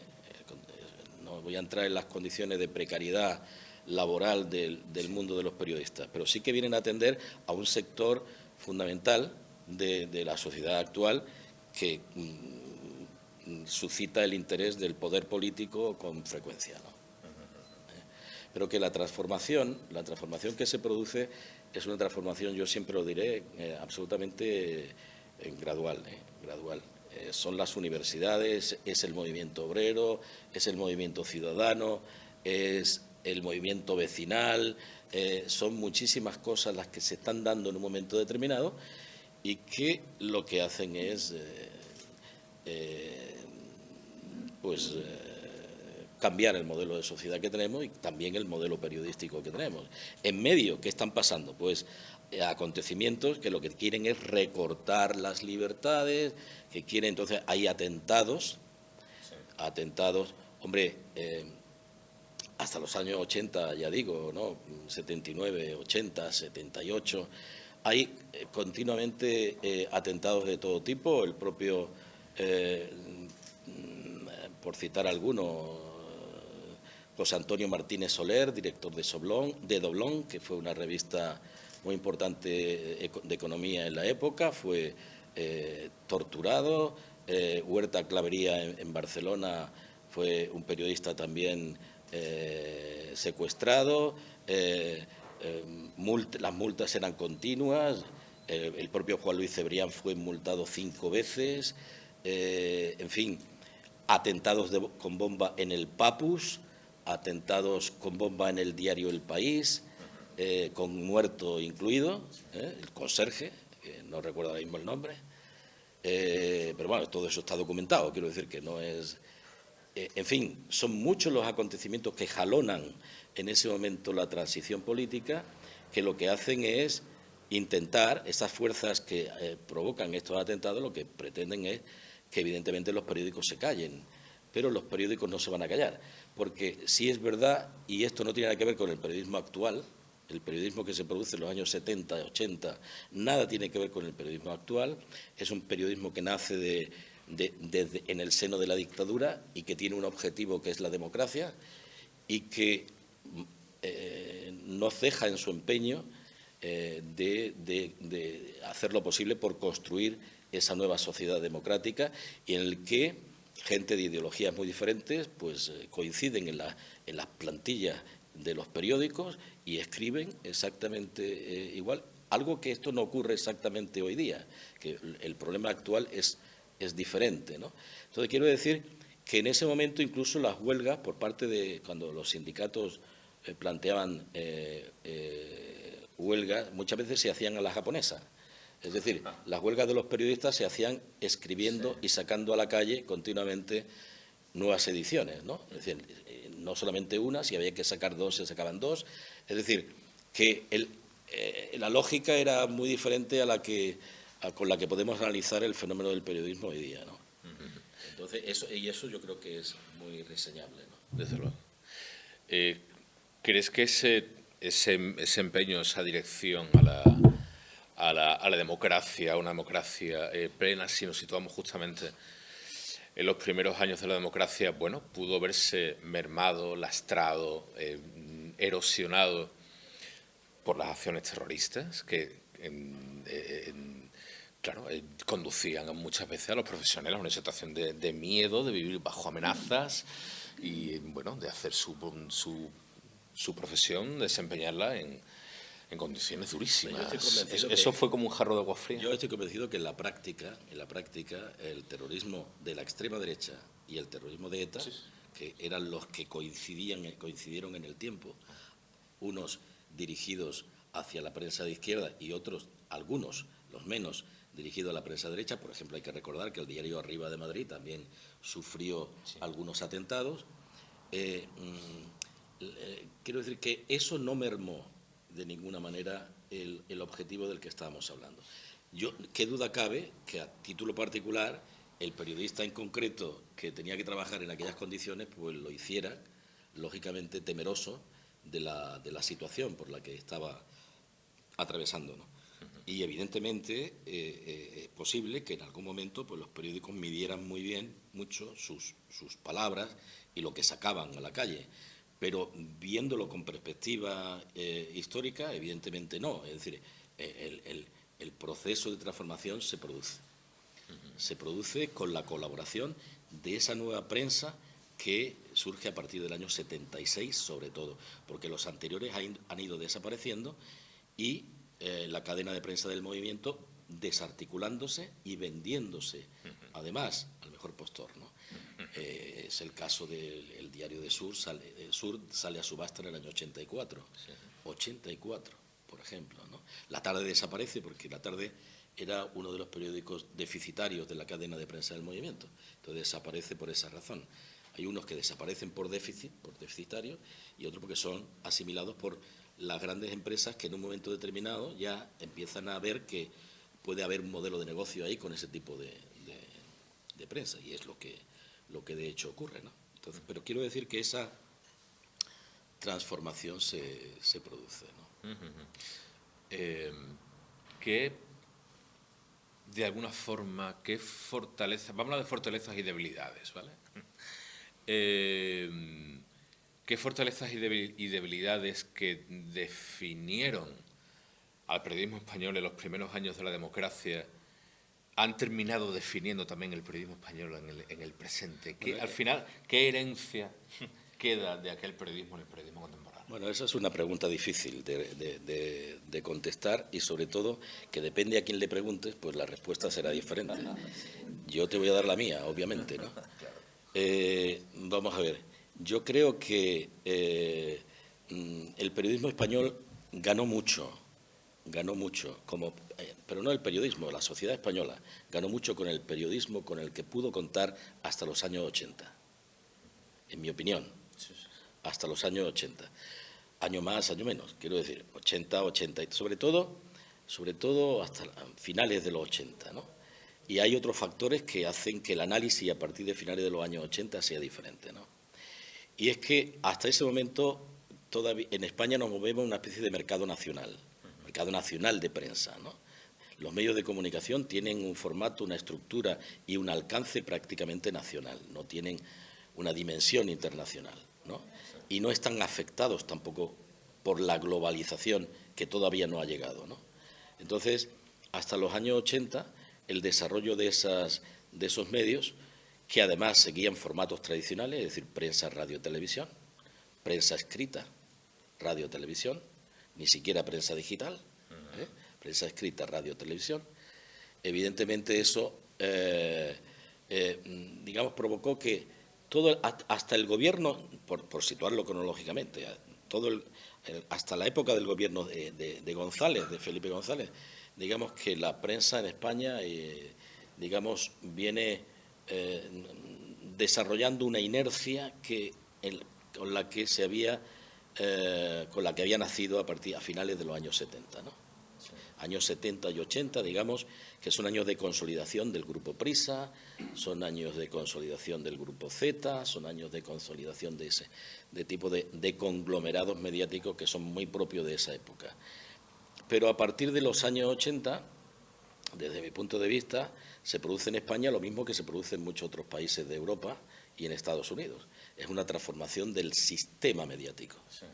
No voy a entrar en las condiciones de precariedad laboral del mundo de los periodistas, pero sí que vienen a atender a un sector fundamental de la sociedad actual que suscita el interés del poder político con frecuencia, ¿no? Pero que la transformación que se produce es una transformación, yo siempre lo diré, absolutamente gradual. Son las universidades, es el movimiento obrero, es el movimiento ciudadano, es el movimiento vecinal, son muchísimas cosas las que se están dando en un momento determinado y que lo que hacen es cambiar el modelo de sociedad que tenemos y también el modelo periodístico que tenemos. En medio, ¿qué están pasando? Pues acontecimientos que lo que quieren es recortar las libertades, que quieren, entonces hay atentados, hombre, hasta los años 80, ya digo, ¿no? 79, 80, 78, hay continuamente atentados de todo tipo. El propio, por citar alguno, José Antonio Martínez Soler, director de Doblón, que fue una revista muy importante de economía en la época, fue torturado. Huerta Clavería en Barcelona fue un periodista también secuestrado. Las multas eran continuas. El propio Juan Luis Cebrián fue multado 5 veces. En fin, atentados con bomba en el Papus, atentados con bomba en el diario El País, con muerto incluido, el conserje, no recuerdo ahora mismo el nombre, pero bueno, todo eso está documentado, quiero decir que no es... en fin, son muchos los acontecimientos que jalonan en ese momento la transición política, que lo que hacen es intentar, esas fuerzas que provocan estos atentados, lo que pretenden es que evidentemente los periódicos se callen, pero los periódicos no se van a callar, porque sí es verdad, y esto no tiene nada que ver con el periodismo actual, el periodismo que se produce en los años 70, 80, nada tiene que ver con el periodismo actual, es un periodismo que nace en el seno de la dictadura y que tiene un objetivo que es la democracia y que no ceja en su empeño de hacer lo posible por construir esa nueva sociedad democrática y en el que gente de ideologías muy diferentes pues coinciden en las plantillas de los periódicos y escriben exactamente igual, algo que esto no ocurre exactamente hoy día, que el problema actual es diferente, ¿no? Entonces quiero decir que en ese momento incluso las huelgas por parte de, cuando los sindicatos planteaban huelgas, muchas veces se hacían a la japonesa. Es decir, las huelgas de los periodistas se hacían escribiendo y sacando a la calle continuamente nuevas ediciones, ¿no? Es decir, no solamente una, si había que sacar dos, se sacaban dos. Es decir, que la lógica era muy diferente con la que podemos analizar el fenómeno del periodismo hoy día, ¿no? Entonces, eso yo creo que es muy reseñable, ¿no? Desde luego. ¿Crees que ese empeño, esa dirección a la democracia, a una democracia plena, si nos situamos justamente en los primeros años de la democracia, bueno, pudo verse mermado, lastrado, erosionado por las acciones terroristas que, claro, conducían muchas veces a los profesionales a una situación de miedo, de vivir bajo amenazas y, bueno, de hacer su profesión, desempeñarla en condiciones durísimas. Eso fue como un jarro de agua fría. Yo estoy convencido que en la práctica, el terrorismo de la extrema derecha y el terrorismo de ETA, que eran los que coincidieron en el tiempo, unos dirigidos hacia la prensa de izquierda y otros, algunos, los menos, dirigidos a la prensa derecha. Por ejemplo, hay que recordar que el diario Arriba de Madrid también sufrió algunos atentados. Quiero decir que eso no mermó de ninguna manera el objetivo del que estábamos hablando. ¿Qué duda cabe que a título particular el periodista en concreto que tenía que trabajar en aquellas condiciones pues lo hiciera, lógicamente temeroso de la situación por la que estaba atravesando, ¿no? Y evidentemente es posible que en algún momento pues los periódicos midieran muy bien mucho sus palabras y lo que sacaban a la calle. Pero viéndolo con perspectiva histórica, evidentemente no. Es decir, el proceso de transformación se produce. Se produce con la colaboración de esa nueva prensa que surge a partir del año 76, sobre todo, porque los anteriores han ido desapareciendo y la cadena de prensa del movimiento desarticulándose y vendiéndose, además, al mejor postor, ¿no? Es el caso del diario de Sur, sale a subasta en el año 84. 84, por ejemplo, ¿no? La Tarde desaparece porque La Tarde era uno de los periódicos deficitarios de la cadena de prensa del movimiento. Entonces desaparece por esa razón. Hay unos que desaparecen por deficitarios, y otros porque son asimilados por las grandes empresas que en un momento determinado ya empiezan a ver que puede haber un modelo de negocio ahí con ese tipo de prensa, y es lo que de hecho ocurre, ¿no? Entonces, pero quiero decir que esa transformación se produce, ¿no? Que de alguna forma, ¿qué fortaleza? Vamos a hablar de fortalezas y debilidades, ¿vale? ¿Qué fortalezas y debilidades que definieron al periodismo español en los primeros años de la democracia han terminado definiendo también el periodismo español en el presente? Al final, ¿qué herencia queda de aquel periodismo en el periodismo contemporáneo? Bueno, esa es una pregunta difícil de contestar, y sobre todo que depende a quién le preguntes, pues la respuesta será diferente. Yo te voy a dar la mía, obviamente, ¿no? Vamos a ver. Yo creo que el periodismo español ganó mucho, pero no el periodismo, la sociedad española ganó mucho con el periodismo con el que pudo contar hasta los años 80, en mi opinión, hasta los años 80. Año más, año menos, quiero decir, 80, sobre todo hasta finales de los 80, ¿no? Y hay otros factores que hacen que el análisis a partir de finales de los años 80 sea diferente, ¿no? Y es que hasta ese momento todavía en España nos movemos en una especie de mercado nacional de prensa, ¿no? Los medios de comunicación tienen un formato, una estructura y un alcance prácticamente nacional, no tienen una dimensión internacional, ¿no? Y no están afectados tampoco por la globalización que todavía no ha llegado, ¿no? Entonces, hasta los años 80, el desarrollo de esos medios, que además seguían formatos tradicionales, es decir, prensa, radio, televisión, prensa escrita, radio, televisión, ni siquiera prensa digital, prensa escrita, radio, televisión. Evidentemente eso, digamos, provocó que hasta el gobierno, por situarlo cronológicamente, hasta la época del gobierno de González, de Felipe González, digamos que la prensa en España, digamos, viene desarrollando una inercia con la que había nacido a finales de los años 70, ¿no? Sí. Años 70 y 80, digamos, que son años de consolidación del Grupo Prisa, son años de consolidación del Grupo Z, son años de consolidación de ese tipo de conglomerados mediáticos que son muy propios de esa época. Pero a partir de los años 80, desde mi punto de vista, se produce en España lo mismo que se produce en muchos otros países de Europa y en Estados Unidos. Es una transformación del sistema mediático, sí,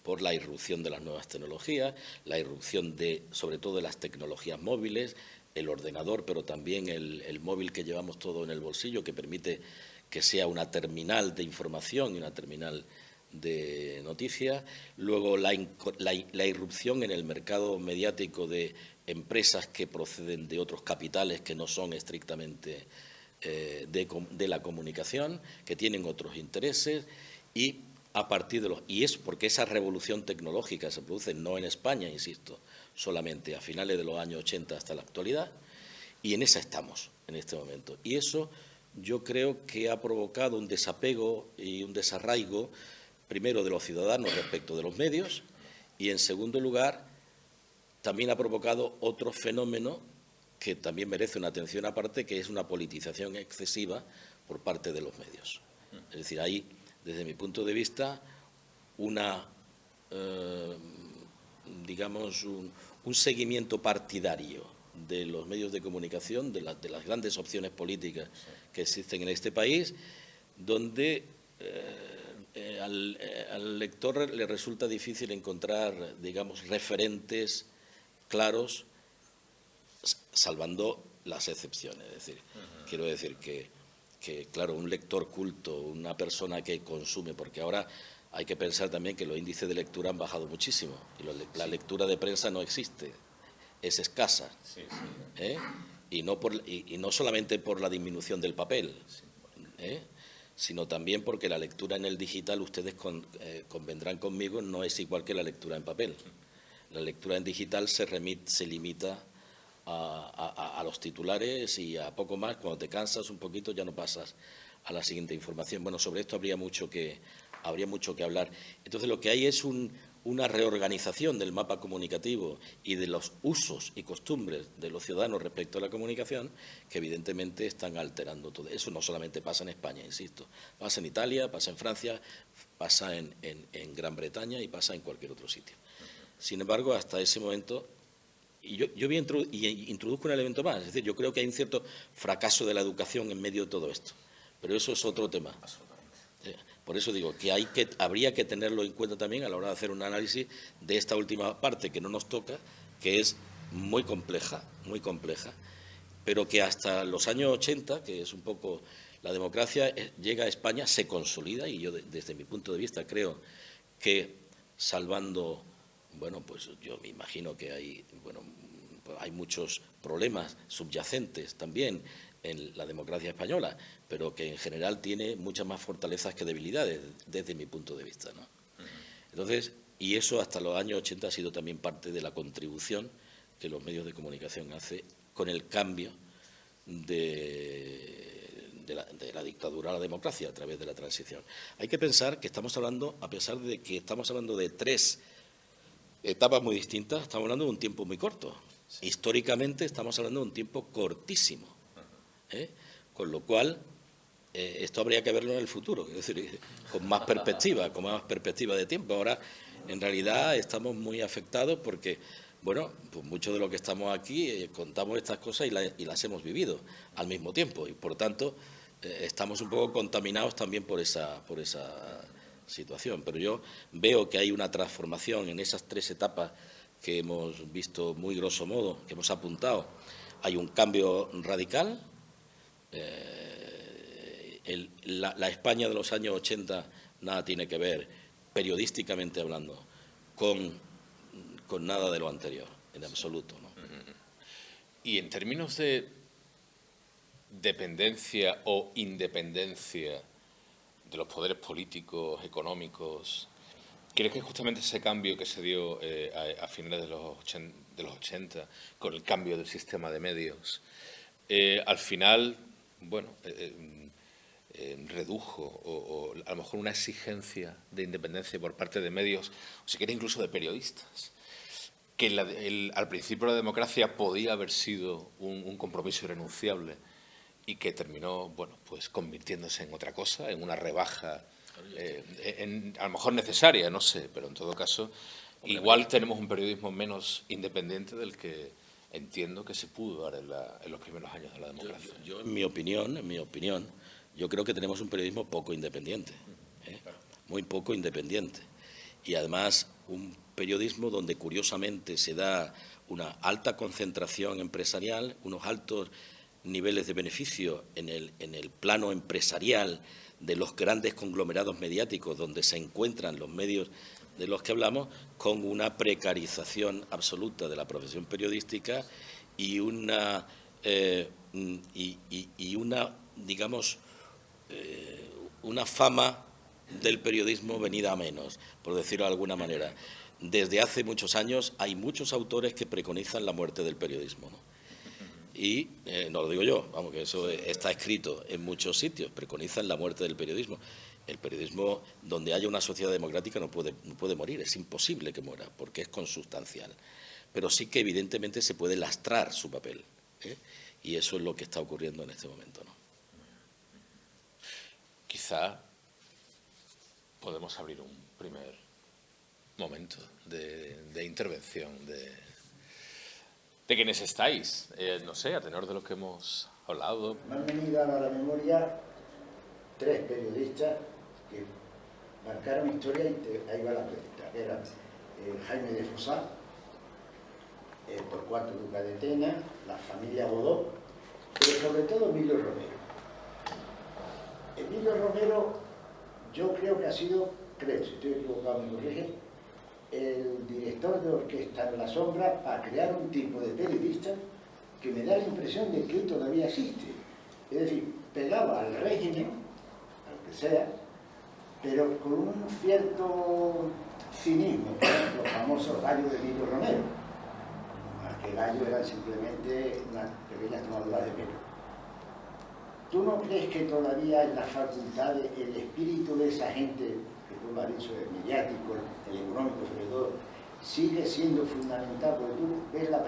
por la irrupción de las nuevas tecnologías, la irrupción sobre todo de las tecnologías móviles, el ordenador, pero también el móvil que llevamos todo en el bolsillo, que permite que sea una terminal de información y una terminal de noticias. Luego la irrupción en el mercado mediático de empresas que proceden de otros capitales que no son estrictamente de la comunicación, que tienen otros intereses, y a partir y es porque esa revolución tecnológica se produce no en España, insisto, solamente a finales de los años 80 hasta la actualidad, y en esa estamos en este momento. Y eso yo creo que ha provocado un desapego y un desarraigo, primero de los ciudadanos respecto de los medios, y en segundo lugar también ha provocado otro fenómeno que también merece una atención aparte, que es una politización excesiva por parte de los medios. Es decir, hay, desde mi punto de vista, digamos, un seguimiento partidario de los medios de comunicación, de las grandes opciones políticas que existen en este país, donde al lector le resulta difícil encontrar, digamos, referentes claros, salvando las excepciones. Es decir, quiero decir que, claro, un lector culto, una persona que consume, porque ahora hay que pensar también que los índices de lectura han bajado muchísimo y la lectura de prensa no existe, es escasa. Sí, sí. Y no solamente por la disminución del papel, sino también porque la lectura en el digital, ustedes convendrán conmigo, no es igual que la lectura en papel. La lectura en digital se limita a los titulares y a poco más. Cuando te cansas un poquito ya no pasas a la siguiente información. Bueno, sobre esto habría mucho que hablar. Entonces, lo que hay es una reorganización del mapa comunicativo y de los usos y costumbres de los ciudadanos respecto a la comunicación, que evidentemente están alterando todo. Eso no solamente pasa en España, insisto, pasa en Italia, pasa en Francia, pasa en Gran Bretaña y pasa en cualquier otro sitio. Sin embargo, hasta ese momento, y yo introduzco un elemento más, es decir, yo creo que hay un cierto fracaso de la educación en medio de todo esto, pero eso es otro tema. Por eso digo que habría que tenerlo en cuenta también a la hora de hacer un análisis de esta última parte que no nos toca, que es muy compleja, pero que hasta los años 80, que es un poco la democracia, llega a España, se consolida, y yo desde mi punto de vista creo que, salvando, bueno, pues yo me imagino que hay muchos problemas subyacentes también en la democracia española, pero que en general tiene muchas más fortalezas que debilidades, desde mi punto de vista, ¿no? Entonces, y eso hasta los años 80 ha sido también parte de la contribución que los medios de comunicación hacen con el cambio de la dictadura a la democracia a través de la transición. Hay que pensar que estamos hablando, a pesar de que estamos hablando de 3 etapas muy distintas, estamos hablando de un tiempo muy corto. Sí. Históricamente estamos hablando de un tiempo cortísimo, con lo cual esto habría que verlo en el futuro, es decir, con más perspectiva de tiempo. Ahora, en realidad, estamos muy afectados porque, bueno, pues mucho de lo que estamos aquí contamos estas cosas y las hemos vivido al mismo tiempo y, por tanto, estamos un poco contaminados también por esa situación. Pero yo veo que hay una transformación en esas 3 etapas que hemos visto muy grosso modo, que hemos apuntado. Hay un cambio radical. La España de los años 80 nada tiene que ver, periodísticamente hablando, con nada de lo anterior, en absoluto, ¿no? Y en términos de dependencia o independencia de los poderes políticos, económicos, ¿crees que justamente ese cambio que se dio a finales de los 80, con el cambio del sistema de medios, al final, bueno, redujo o a lo mejor una exigencia de independencia por parte de medios, o si quiere incluso de periodistas, que al principio la democracia podía haber sido un compromiso irrenunciable y que terminó, bueno, pues convirtiéndose en otra cosa, en una rebaja, a lo mejor necesaria, no sé, pero en todo caso, igual tenemos un periodismo menos independiente del que entiendo que se pudo dar en los primeros años de la democracia. Yo en mi opinión, yo creo que tenemos un periodismo poco independiente, muy poco independiente. Y además un periodismo donde curiosamente se da una alta concentración empresarial, unos altos niveles de beneficio en el plano empresarial de los grandes conglomerados mediáticos donde se encuentran los medios de los que hablamos, con una precarización absoluta de la profesión periodística y una digamos, una fama del periodismo venida a menos, por decirlo de alguna manera. Desde hace muchos años hay muchos autores que preconizan la muerte del periodismo, ¿no? Y no lo digo yo, vamos, que eso está escrito en muchos sitios, preconizan la muerte del periodismo. El periodismo, donde haya una sociedad democrática, no puede morir, es imposible que muera, porque es consustancial. Pero sí que evidentemente se puede lastrar su papel, y eso es lo que está ocurriendo en este momento, ¿no? Quizá podemos abrir un primer momento de intervención de quienes estáis, no sé, a tenor de lo que hemos hablado. Me han venido a la memoria 3 periodistas que marcaron historia y ahí va la pregunta. Eran Jaime de Fossat, Torcuato Luca de Tena, la familia Godó, pero sobre todo Emilio Romero. Emilio Romero, yo creo que ha sido, si estoy equivocado me corrige, el director de orquesta en la sombra para crear un tipo de periodista que me da la impresión de que todavía existe. Es decir, pegaba al régimen, al que sea, pero con un cierto cinismo, los famosos gallos de Emilio Romero. Más que gallos eran simplemente unas pequeñas tomaduras de pelo. ¿Tú no crees que todavía en las facultades el espíritu de esa gente, que tú lo has dicho, el mediático, el económico sobre todo, sigue siendo fundamental? Porque tú ves la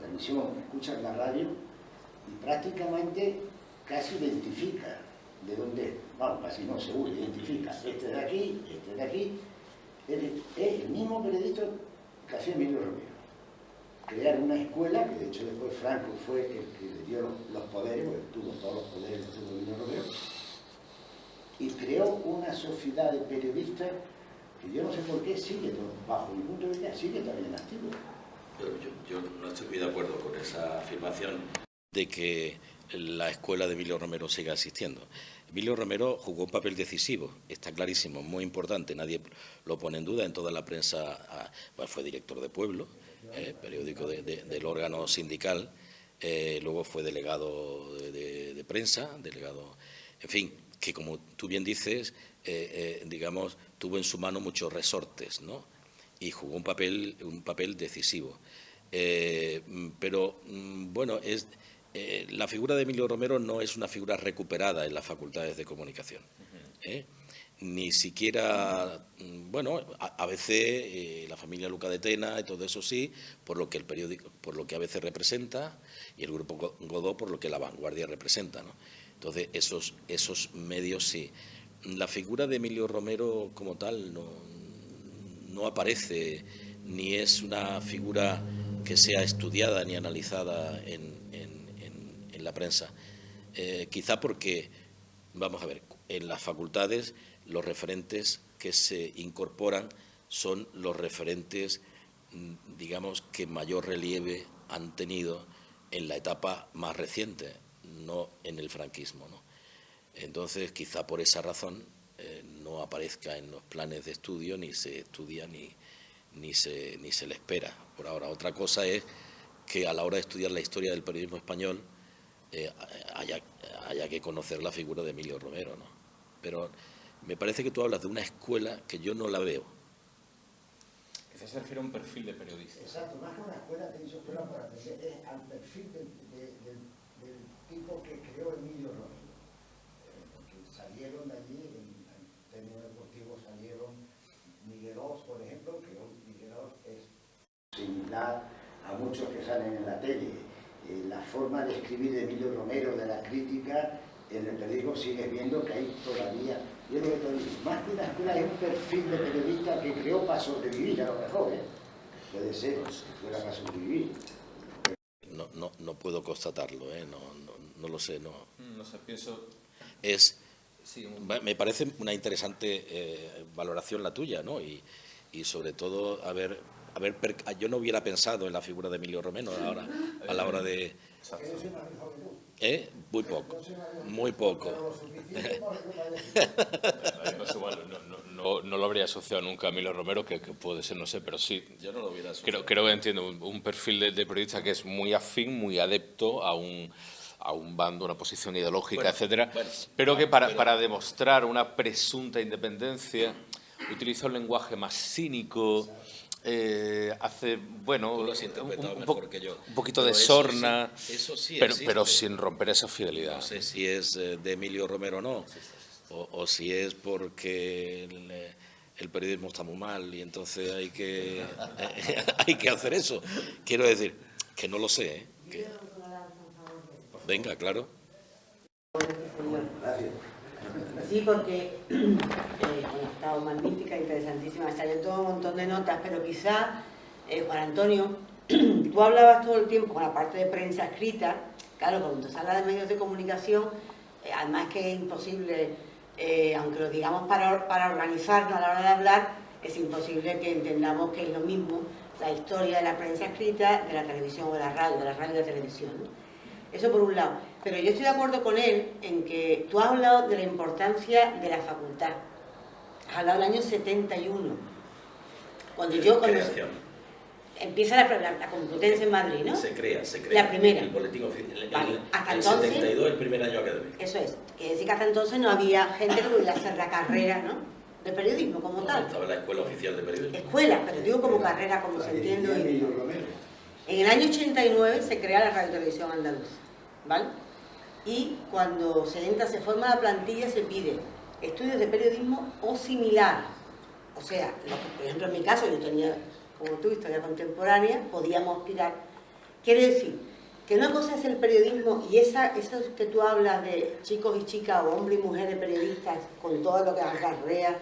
televisión, escuchas la radio y prácticamente casi identifica de dónde, vamos, casi no, seguro, identifica este de aquí, este de aquí. Es el mismo periodista que hacía Emilio Romero. Crear una escuela, que de hecho después Franco fue el que le dio los poderes, porque tuvo todos los poderes, tuvo Emilio Romero, y creó una sociedad de periodistas que yo no sé por qué sigue, bajo mi punto de vista, sigue también activo. Pero yo no estoy muy de acuerdo con esa afirmación de que la escuela de Emilio Romero siga existiendo. Emilio Romero jugó un papel decisivo, está clarísimo, muy importante, nadie lo pone en duda en toda la prensa. Fue director de Pueblo, periódico del órgano sindical, luego fue delegado de prensa, delegado, en fin, que como tú bien dices, digamos, tuvo en su mano muchos resortes, ¿no? Y jugó un papel decisivo. Pero, bueno, la figura de Emilio Romero no es una figura recuperada en las facultades de comunicación. Ni siquiera, bueno, ABC, la familia Luca de Tena y todo eso sí, por lo que el periódico, por lo que ABC representa, y el grupo Godó por lo que La Vanguardia representa, ¿no? Entonces, esos medios sí. La figura de Emilio Romero como tal no aparece, ni es una figura que sea estudiada ni analizada en la prensa. Quizá porque, vamos a ver, en las facultades los referentes que se incorporan son los referentes, digamos, que mayor relieve han tenido en la etapa más reciente, no en el franquismo, ¿no? Entonces, quizá por esa razón no aparezca en los planes de estudio, ni se estudia ni se le espera por ahora. Otra cosa es que a la hora de estudiar la historia del periodismo español haya que conocer la figura de Emilio Romero, ¿no? Pero me parece que tú hablas de una escuela que yo no la veo. Quizás se refiere a un perfil de periodista. Exacto, más que una escuela, te hizo escuela para aprender, es al perfil del tipo que creó Emilio Romero. Porque salieron de allí, en términos deportivos, salieron Miguelós, por ejemplo, que Miguelós es similar a muchos que salen en la tele. La forma de escribir de Emilio Romero, de la crítica, en el periódico sigues viendo que hay todavía, yo lo que te digo, más que una escuela es un perfil de periodista que creó para sobrevivir, a lo mejor, puede ser, si fuera para sobrevivir. No puedo constatarlo, no lo sé, no. No sé, pienso... Sí, me parece una interesante valoración la tuya, ¿no? Y sobre todo, yo no hubiera pensado en la figura de Emilio Romero ahora, a la hora de... Muy poco, muy poco. No lo habría asociado nunca a Emilio Romero, que puede ser, no sé, pero sí. Yo no lo hubiera asociado. Creo que entiendo un perfil de periodista que es muy afín, muy adepto a un bando, una posición ideológica, etcétera, pero que para demostrar una presunta independencia utiliza un lenguaje más cínico, hace, bueno, un poquito de sorna, eso sí pero sin romper esa fidelidad. No sé si es de Emilio Romero o no, o si es porque el periodismo está muy mal y entonces hay que hacer eso. Quiero decir que no lo sé, Venga, claro. Gracias. Sí, porque ha estado magnífica, interesantísima, salió todo un montón de notas, pero quizá, Juan Antonio, tú hablabas todo el tiempo con la parte de prensa escrita, claro, cuando se habla de medios de comunicación, además que es imposible, aunque lo digamos para organizarnos a la hora de hablar, es imposible que entendamos que es lo mismo la historia de la prensa escrita, de la televisión o de la radio y la televisión, ¿no? Eso por un lado. Pero yo estoy de acuerdo con él en que tú has hablado de la importancia de la facultad. Has hablado del año 71. Cuando empieza la Complutense en Madrid, ¿no? Se crea. La primera. El boletín oficial. Vale. Hasta el entonces, 72, el primer año académico. Eso es. Quiere decir que hasta entonces no había gente que pudiera hacer la carrera, ¿no?, de periodismo como tal. Estaba la Escuela Oficial de Periodismo. Escuela, pero digo como carrera, como se entiende hoy día. En el año 89 se crea la Radio Televisión Andaluza, ¿vale? Y cuando se forma la plantilla se pide estudios de periodismo o similar. O sea, por ejemplo en mi caso yo tenía, como tú, historia contemporánea, podíamos aspirar. Quiere decir que una cosa es el periodismo y eso que tú hablas de chicos y chicas o hombres y mujeres periodistas con todo lo que acarrea,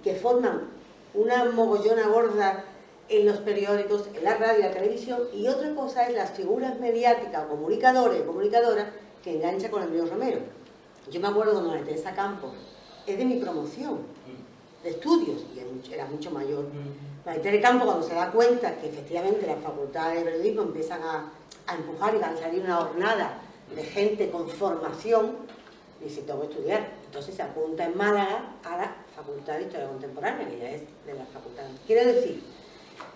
que forman una mogollona gorda en los periódicos, en la radio y la televisión, y otra cosa es las figuras mediáticas o comunicadores y comunicadoras que engancha con Emilio Romero. Yo me acuerdo cuando María Teresa Campos, es de mi promoción, de estudios, y era mucho mayor. María Teresa Campos, cuando se da cuenta que efectivamente las facultades de periodismo empiezan a empujar y van a salir una jornada de gente con formación, dice, tengo que estudiar. Entonces se apunta en Málaga a la Facultad de Historia Contemporánea, que ya es de la facultad. Quiere decir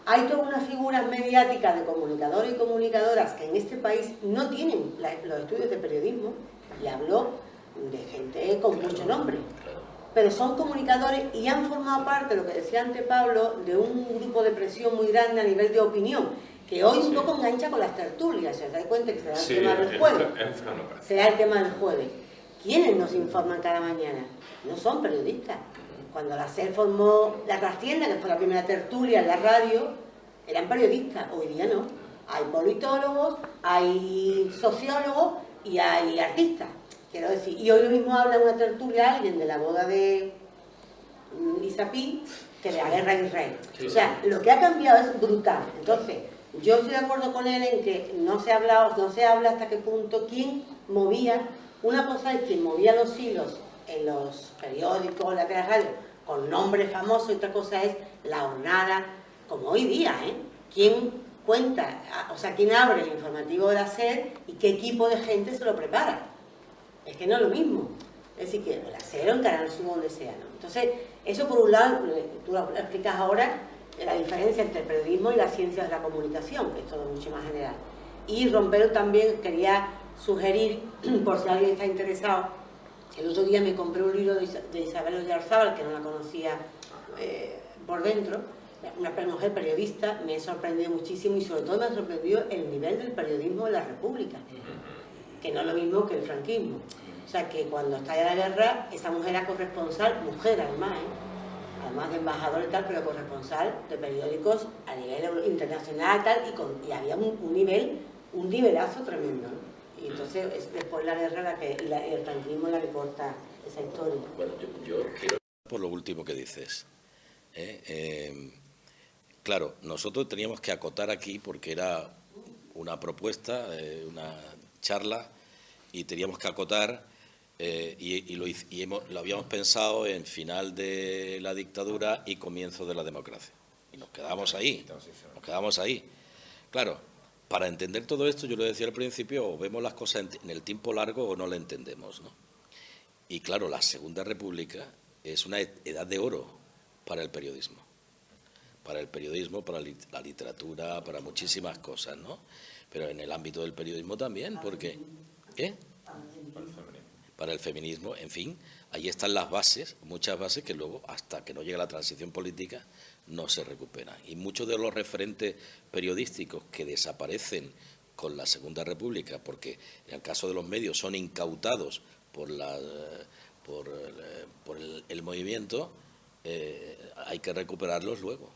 hay todas unas figuras mediáticas de comunicadores y comunicadoras que en este país no tienen los estudios de periodismo, y hablo de gente con mucho nombre, pero son comunicadores y han formado parte, lo que decía antes Pablo, de un grupo de presión muy grande a nivel de opinión, que hoy un poco engancha con las tertulias, se da cuenta que será el tema del jueves. Será el tema del jueves. ¿Quiénes nos informan cada mañana? No son periodistas. Cuando la SER formó La Trastienda, que fue la primera tertulia en la radio, eran periodistas. Hoy día no. Hay politólogos, hay sociólogos y hay artistas. Quiero decir, y hoy lo mismo habla en una tertulia alguien de la boda de Isapí que de la guerra en Israel. O sea, lo que ha cambiado es brutal. Entonces, yo estoy de acuerdo con él en que no se habla hasta qué punto quién movía. Una cosa es quien movía los hilos en los periódicos, en la radio, con nombres famosos, y otra cosa es la jornada, como hoy día, ¿eh? ¿Quién cuenta, o sea, quién abre el informativo de la SER y qué equipo de gente se lo prepara? Es que no es lo mismo. Es decir, que la SER o en Canal Sur, donde sea, ¿no? Entonces, eso por un lado, tú lo explicas ahora, la diferencia entre el periodismo y las ciencias de la comunicación, que es todo mucho más general. Y Rompero también quería sugerir, por si alguien está interesado, el otro día me compré un libro de Isabel Oyarzábal, que no la conocía por dentro, una mujer periodista. Me ha sorprendido muchísimo y sobre todo me ha sorprendido el nivel del periodismo de la República, que no es lo mismo que el franquismo. O sea, que cuando estalla la guerra, esa mujer era corresponsal, mujer además, además de embajador y tal, pero corresponsal de periódicos a nivel internacional tal, y había un nivelazo tremendo, ¿no? Y entonces es después la guerra el franquismo la que corta esa historia. Bueno, yo quiero por lo último que dices. Claro, nosotros teníamos que acotar aquí porque era una propuesta, una charla, y teníamos que acotar, lo habíamos pensado en final de la dictadura y comienzo de la democracia. Y nos quedamos ahí, Claro, para entender todo esto, yo lo decía al principio, o vemos las cosas en el tiempo largo o no la entendemos, ¿no? Y claro, la Segunda República es una edad de oro para el periodismo. Para la literatura, para muchísimas cosas, ¿no? Pero en el ámbito del periodismo también, porque... ¿Qué? Para el feminismo, en fin, ahí están las bases, muchas bases que luego, hasta que no llega la transición política, no se recuperan. Y muchos de los referentes periodísticos que desaparecen con la Segunda República, porque en el caso de los medios son incautados por el movimiento, hay que recuperarlos luego.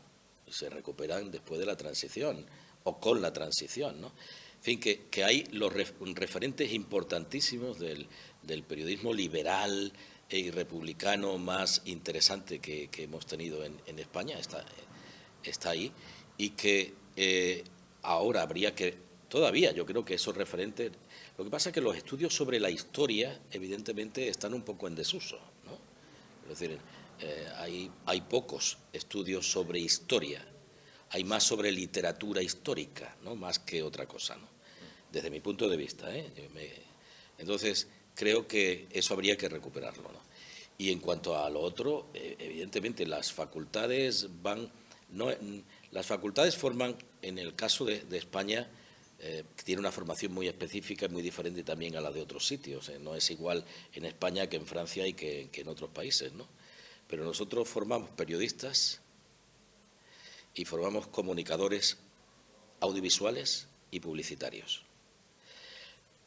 Se recuperan después de la transición o con la transición, ¿no? En fin, que hay los referentes importantísimos del periodismo liberal y republicano más interesante que hemos tenido en España, está ahí, y que ahora habría que, todavía yo creo que esos referentes, lo que pasa es que los estudios sobre la historia evidentemente están un poco en desuso, ¿no? Es decir, hay pocos estudios sobre historia, hay más sobre literatura histórica, ¿no? Más que otra cosa, ¿no? Desde mi punto de vista, Entonces, creo que eso habría que recuperarlo, ¿no? Y en cuanto a lo otro, evidentemente las facultades forman, en el caso de España, tiene una formación muy específica y muy diferente también a la de otros sitios. No es igual en España que en Francia y que en otros países, ¿no? Pero nosotros formamos periodistas y formamos comunicadores audiovisuales y publicitarios.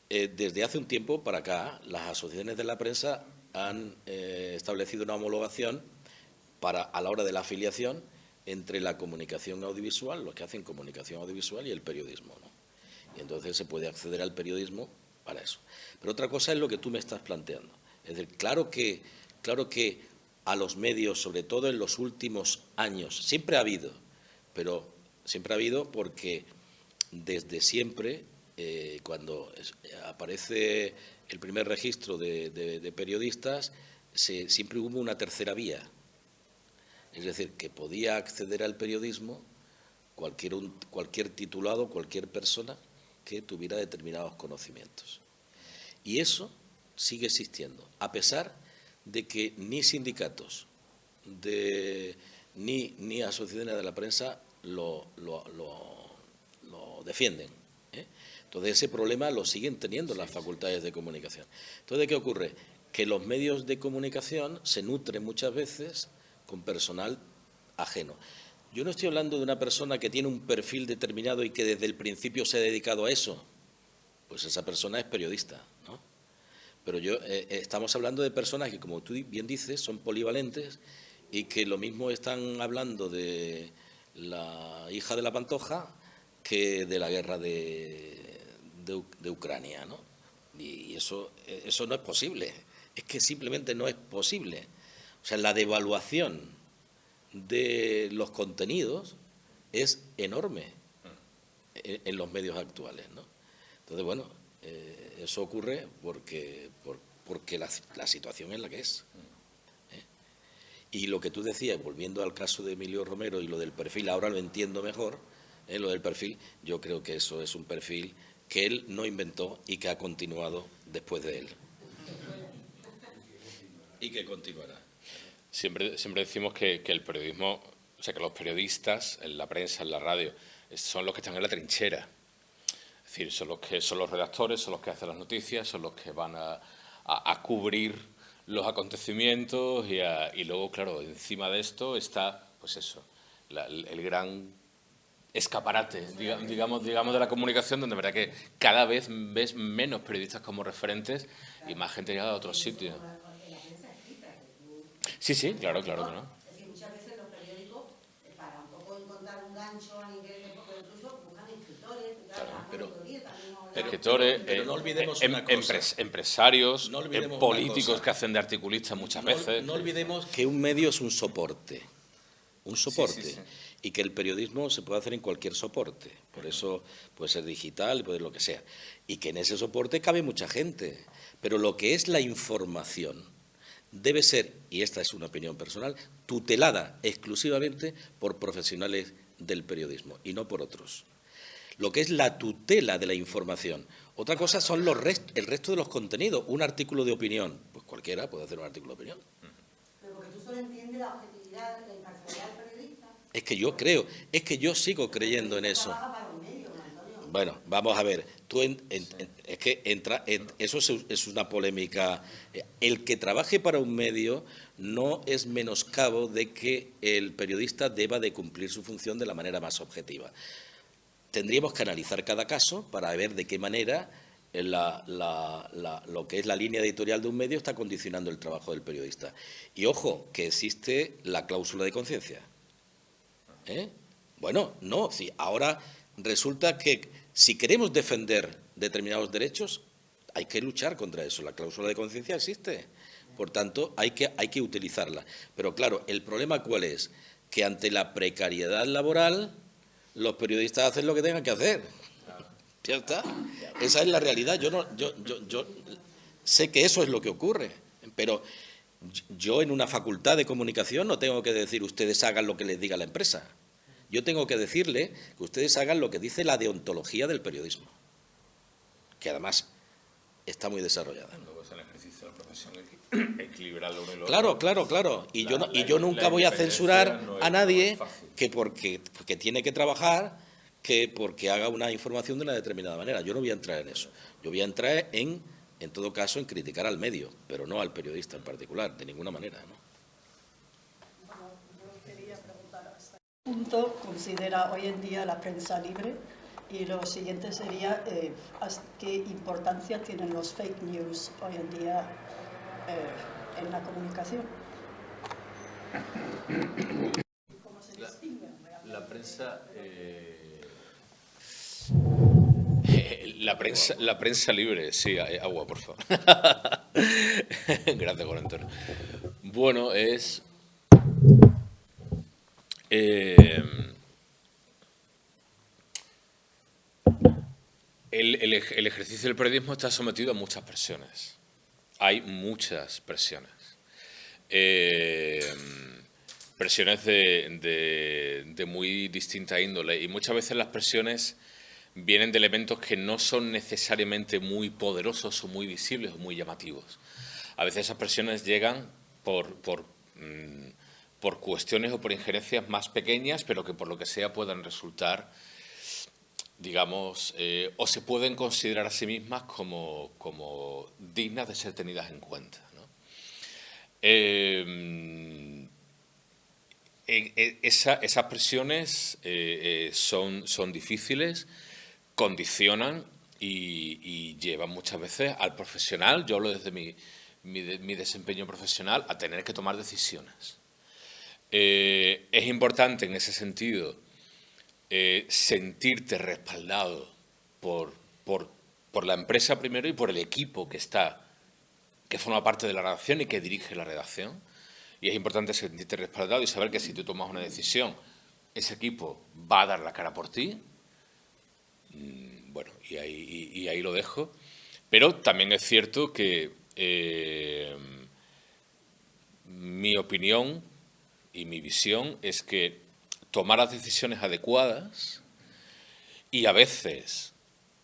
Desde hace un tiempo para acá, las asociaciones de la prensa han establecido una homologación a la hora de la afiliación entre la comunicación audiovisual, los que hacen comunicación audiovisual, y el periodismo, ¿no? Y entonces se puede acceder al periodismo para eso. Pero otra cosa es lo que tú me estás planteando. Es decir, claro que a los medios, sobre todo en los últimos años, siempre ha habido porque desde siempre, cuando aparece el primer registro de periodistas, siempre hubo una tercera vía. Es decir, que podía acceder al periodismo cualquier titulado, cualquier persona que tuviera determinados conocimientos. Y eso sigue existiendo, a pesar de que ni sindicatos ni asociaciones de la prensa lo defienden, ¿eh? Entonces ese problema lo siguen teniendo las facultades de comunicación. Entonces, ¿qué ocurre? Que los medios de comunicación se nutren muchas veces con personal ajeno. Yo no estoy hablando de una persona que tiene un perfil determinado y que desde el principio se ha dedicado a eso. Pues esa persona es periodista, ¿no? Pero estamos hablando de personas que, como tú bien dices, son polivalentes y que lo mismo están hablando de la hija de la Pantoja que de la guerra de Ucrania, ¿no? Y eso no es posible. Es que simplemente no es posible. O sea, la devaluación de los contenidos es enorme en los medios actuales, ¿no? Entonces, bueno, eso ocurre porque la situación es la que es. Y lo que tú decías, volviendo al caso de Emilio Romero y lo del perfil, ahora lo entiendo mejor, lo del perfil, yo creo que eso es un perfil que él no inventó y que ha continuado después de él. Y que continuará. Siempre decimos que el periodismo, o sea, que los periodistas en la prensa, en la radio, son los que están en la trinchera. Es decir, son los redactores, son los que hacen las noticias, son los que van a cubrir los acontecimientos y luego, claro, encima de esto está, pues eso, el gran escaparate, digamos, de la comunicación, donde verdad que cada vez ves menos periodistas como referentes y más gente llegada a otros sitios. Sí, claro que no. Es decir, muchas veces los periódicos, para un poco encontrar un gancho a nivel de poco, incluso buscan escritores, pero no olvidemos una cosa. Empresarios, No olvidemos políticos que hacen de articulistas muchas veces. No olvidemos que un medio es un soporte. Sí. Y que el periodismo se puede hacer en cualquier soporte. Por eso puede ser digital, puede ser lo que sea. Y que en ese soporte cabe mucha gente. Pero lo que es la información debe ser, y esta es una opinión personal, tutelada exclusivamente por profesionales del periodismo y no por otros. Lo que es la tutela de la información. Otra cosa son el resto de los contenidos. Un artículo de opinión, pues cualquiera puede hacer un artículo de opinión. Pero porque tú solo entiendes la objetividad, la imparcialidad del periodista. Es que yo sigo creyendo en eso. Bueno, vamos a ver. Es que eso es una polémica. El que trabaje para un medio no es menoscabo de que el periodista deba de cumplir su función de la manera más objetiva. Tendríamos que analizar cada caso para ver de qué manera lo que es la línea editorial de un medio está condicionando el trabajo del periodista. Y ojo, que existe la cláusula de conciencia. Bueno, no, sí, ahora resulta que si queremos defender determinados derechos, hay que luchar contra eso. La cláusula de conciencia existe, por tanto, hay que utilizarla. Pero claro, el problema ¿cuál es? Que ante la precariedad laboral, los periodistas hacen lo que tengan que hacer. Ya está. Esa es la realidad. Yo sé que eso es lo que ocurre, pero yo en una facultad de comunicación no tengo que decir ustedes hagan lo que les diga la empresa. Yo tengo que decirle que ustedes hagan lo que dice la deontología del periodismo, que además está muy desarrollada. Luego es el ejercicio de la profesión equilibrar lo uno y lo otro. Claro. Y yo nunca voy a censurar a nadie que porque tiene que trabajar, que porque haga una información de una determinada manera. Yo no voy a entrar en eso. Yo voy a entrar en todo caso, en criticar al medio, pero no al periodista en particular, de ninguna manera, ¿no? Bueno, yo quería preguntar hasta qué punto considera hoy en día la prensa libre, y lo siguiente sería qué importancia tienen los fake news hoy en día en la comunicación. ¿Cómo se distinguen realmente? La prensa... La prensa libre, sí, agua, por favor. Gracias, Juan Antonio. Bueno, es... El ejercicio del periodismo está sometido a muchas presiones. Hay muchas presiones. Presiones de muy distinta índole, y muchas veces las presiones vienen de elementos que no son necesariamente muy poderosos o muy visibles o muy llamativos. A veces esas presiones llegan por por cuestiones o por injerencias más pequeñas, pero que por lo que sea puedan resultar, digamos, o se pueden considerar a sí mismas como dignas de ser tenidas en cuenta, ¿no? Esas presiones son difíciles, condicionan y llevan muchas veces al profesional, yo hablo desde mi desempeño profesional, a tener que tomar decisiones. Es importante en ese sentido sentirte respaldado por la empresa primero y por el equipo que forma parte de la redacción y que dirige la redacción. Y es importante sentirte respaldado y saber que si tú tomas una decisión, ese equipo va a dar la cara por ti. Bueno, y ahí lo dejo. Pero también es cierto que mi opinión y mi visión es que tomar las decisiones adecuadas y a veces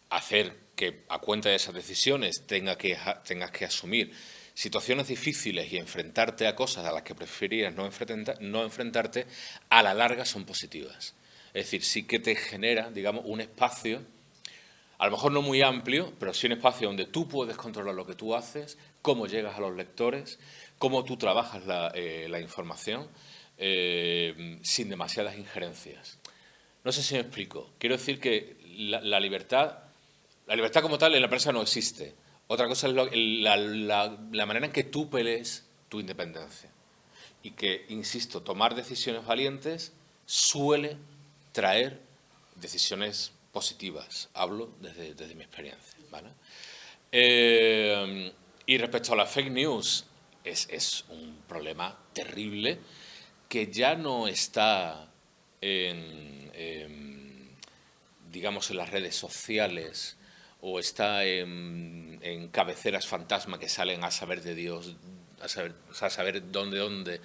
hacer que a cuenta de esas decisiones tengas que asumir situaciones difíciles y enfrentarte a cosas a las que preferirías no enfrentarte, a la larga son positivas. Es decir, sí que te genera, digamos, un espacio, a lo mejor no muy amplio, pero sí un espacio donde tú puedes controlar lo que tú haces, cómo llegas a los lectores, cómo tú trabajas la información, sin demasiadas injerencias. No sé si me explico. Quiero decir que la libertad como tal en la prensa no existe. Otra cosa es la manera en que tú pelees tu independencia. Y que, insisto, tomar decisiones valientes suele traer decisiones positivas. Hablo desde mi experiencia, ¿vale? Y respecto a las fake news, es un problema terrible que ya no está digamos, en las redes sociales o está en cabeceras fantasma que salen a saber de Dios, a saber dónde,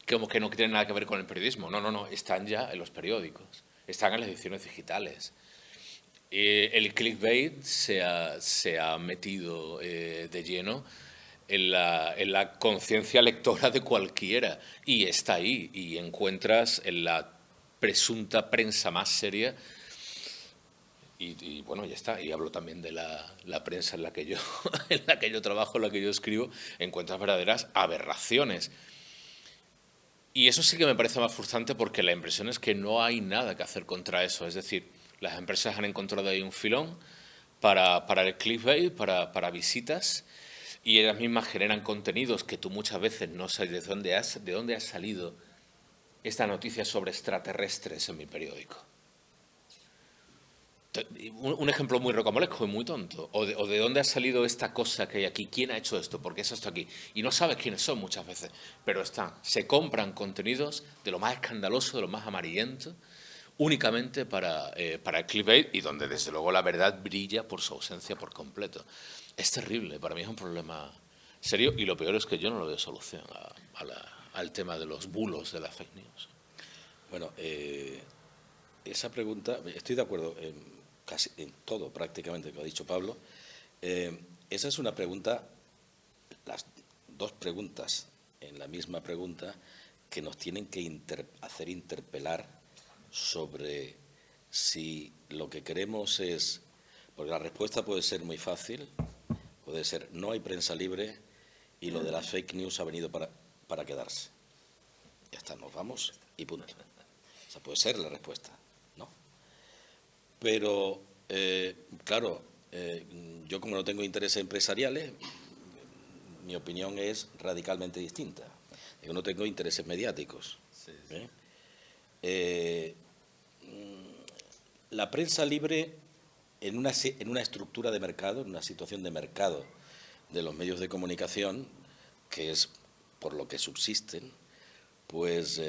como que no tienen nada que ver con el periodismo. No, están ya en los periódicos, están en las ediciones digitales. El clickbait se ha metido de lleno en la conciencia lectora de cualquiera y está ahí, y encuentras en la presunta prensa más seria. Y bueno, ya está. Y hablo también de la prensa en la que yo trabajo, en la que yo escribo, encuentras verdaderas aberraciones. Y eso sí que me parece más frustrante porque la impresión es que no hay nada que hacer contra eso. Es decir, las empresas han encontrado ahí un filón para el clickbait, para visitas, y ellas mismas generan contenidos que tú muchas veces no sabes de dónde ha salido esta noticia sobre extraterrestres en mi periódico. Un ejemplo muy rocambolesco y muy tonto. O de dónde ha salido esta cosa que hay aquí. ¿Quién ha hecho esto? ¿Por qué es esto aquí? Y no sabes quiénes son muchas veces. Pero están. Se compran contenidos de lo más escandaloso, de lo más amarillento, únicamente para el clickbait, y donde desde luego la verdad brilla por su ausencia por completo. Es terrible. Para mí es un problema serio, y lo peor es que yo no lo veo solución al tema de los bulos de las fake news. Bueno, esa pregunta, estoy de acuerdo casi en todo prácticamente que ha dicho Pablo. Esa es una pregunta, las dos preguntas en la misma pregunta, que nos tienen que hacer interpelar sobre si lo que queremos es, porque la respuesta puede ser muy fácil, puede ser no hay prensa libre y lo de las fake news ha venido para quedarse. Ya está, nos vamos y punto. Esa puede ser la respuesta, ¿no? Pero, claro, yo como no tengo intereses empresariales, mi opinión es radicalmente distinta. Yo no tengo intereses mediáticos. La prensa libre en una estructura de mercado, en una situación de mercado de los medios de comunicación, que es por lo que subsisten, pues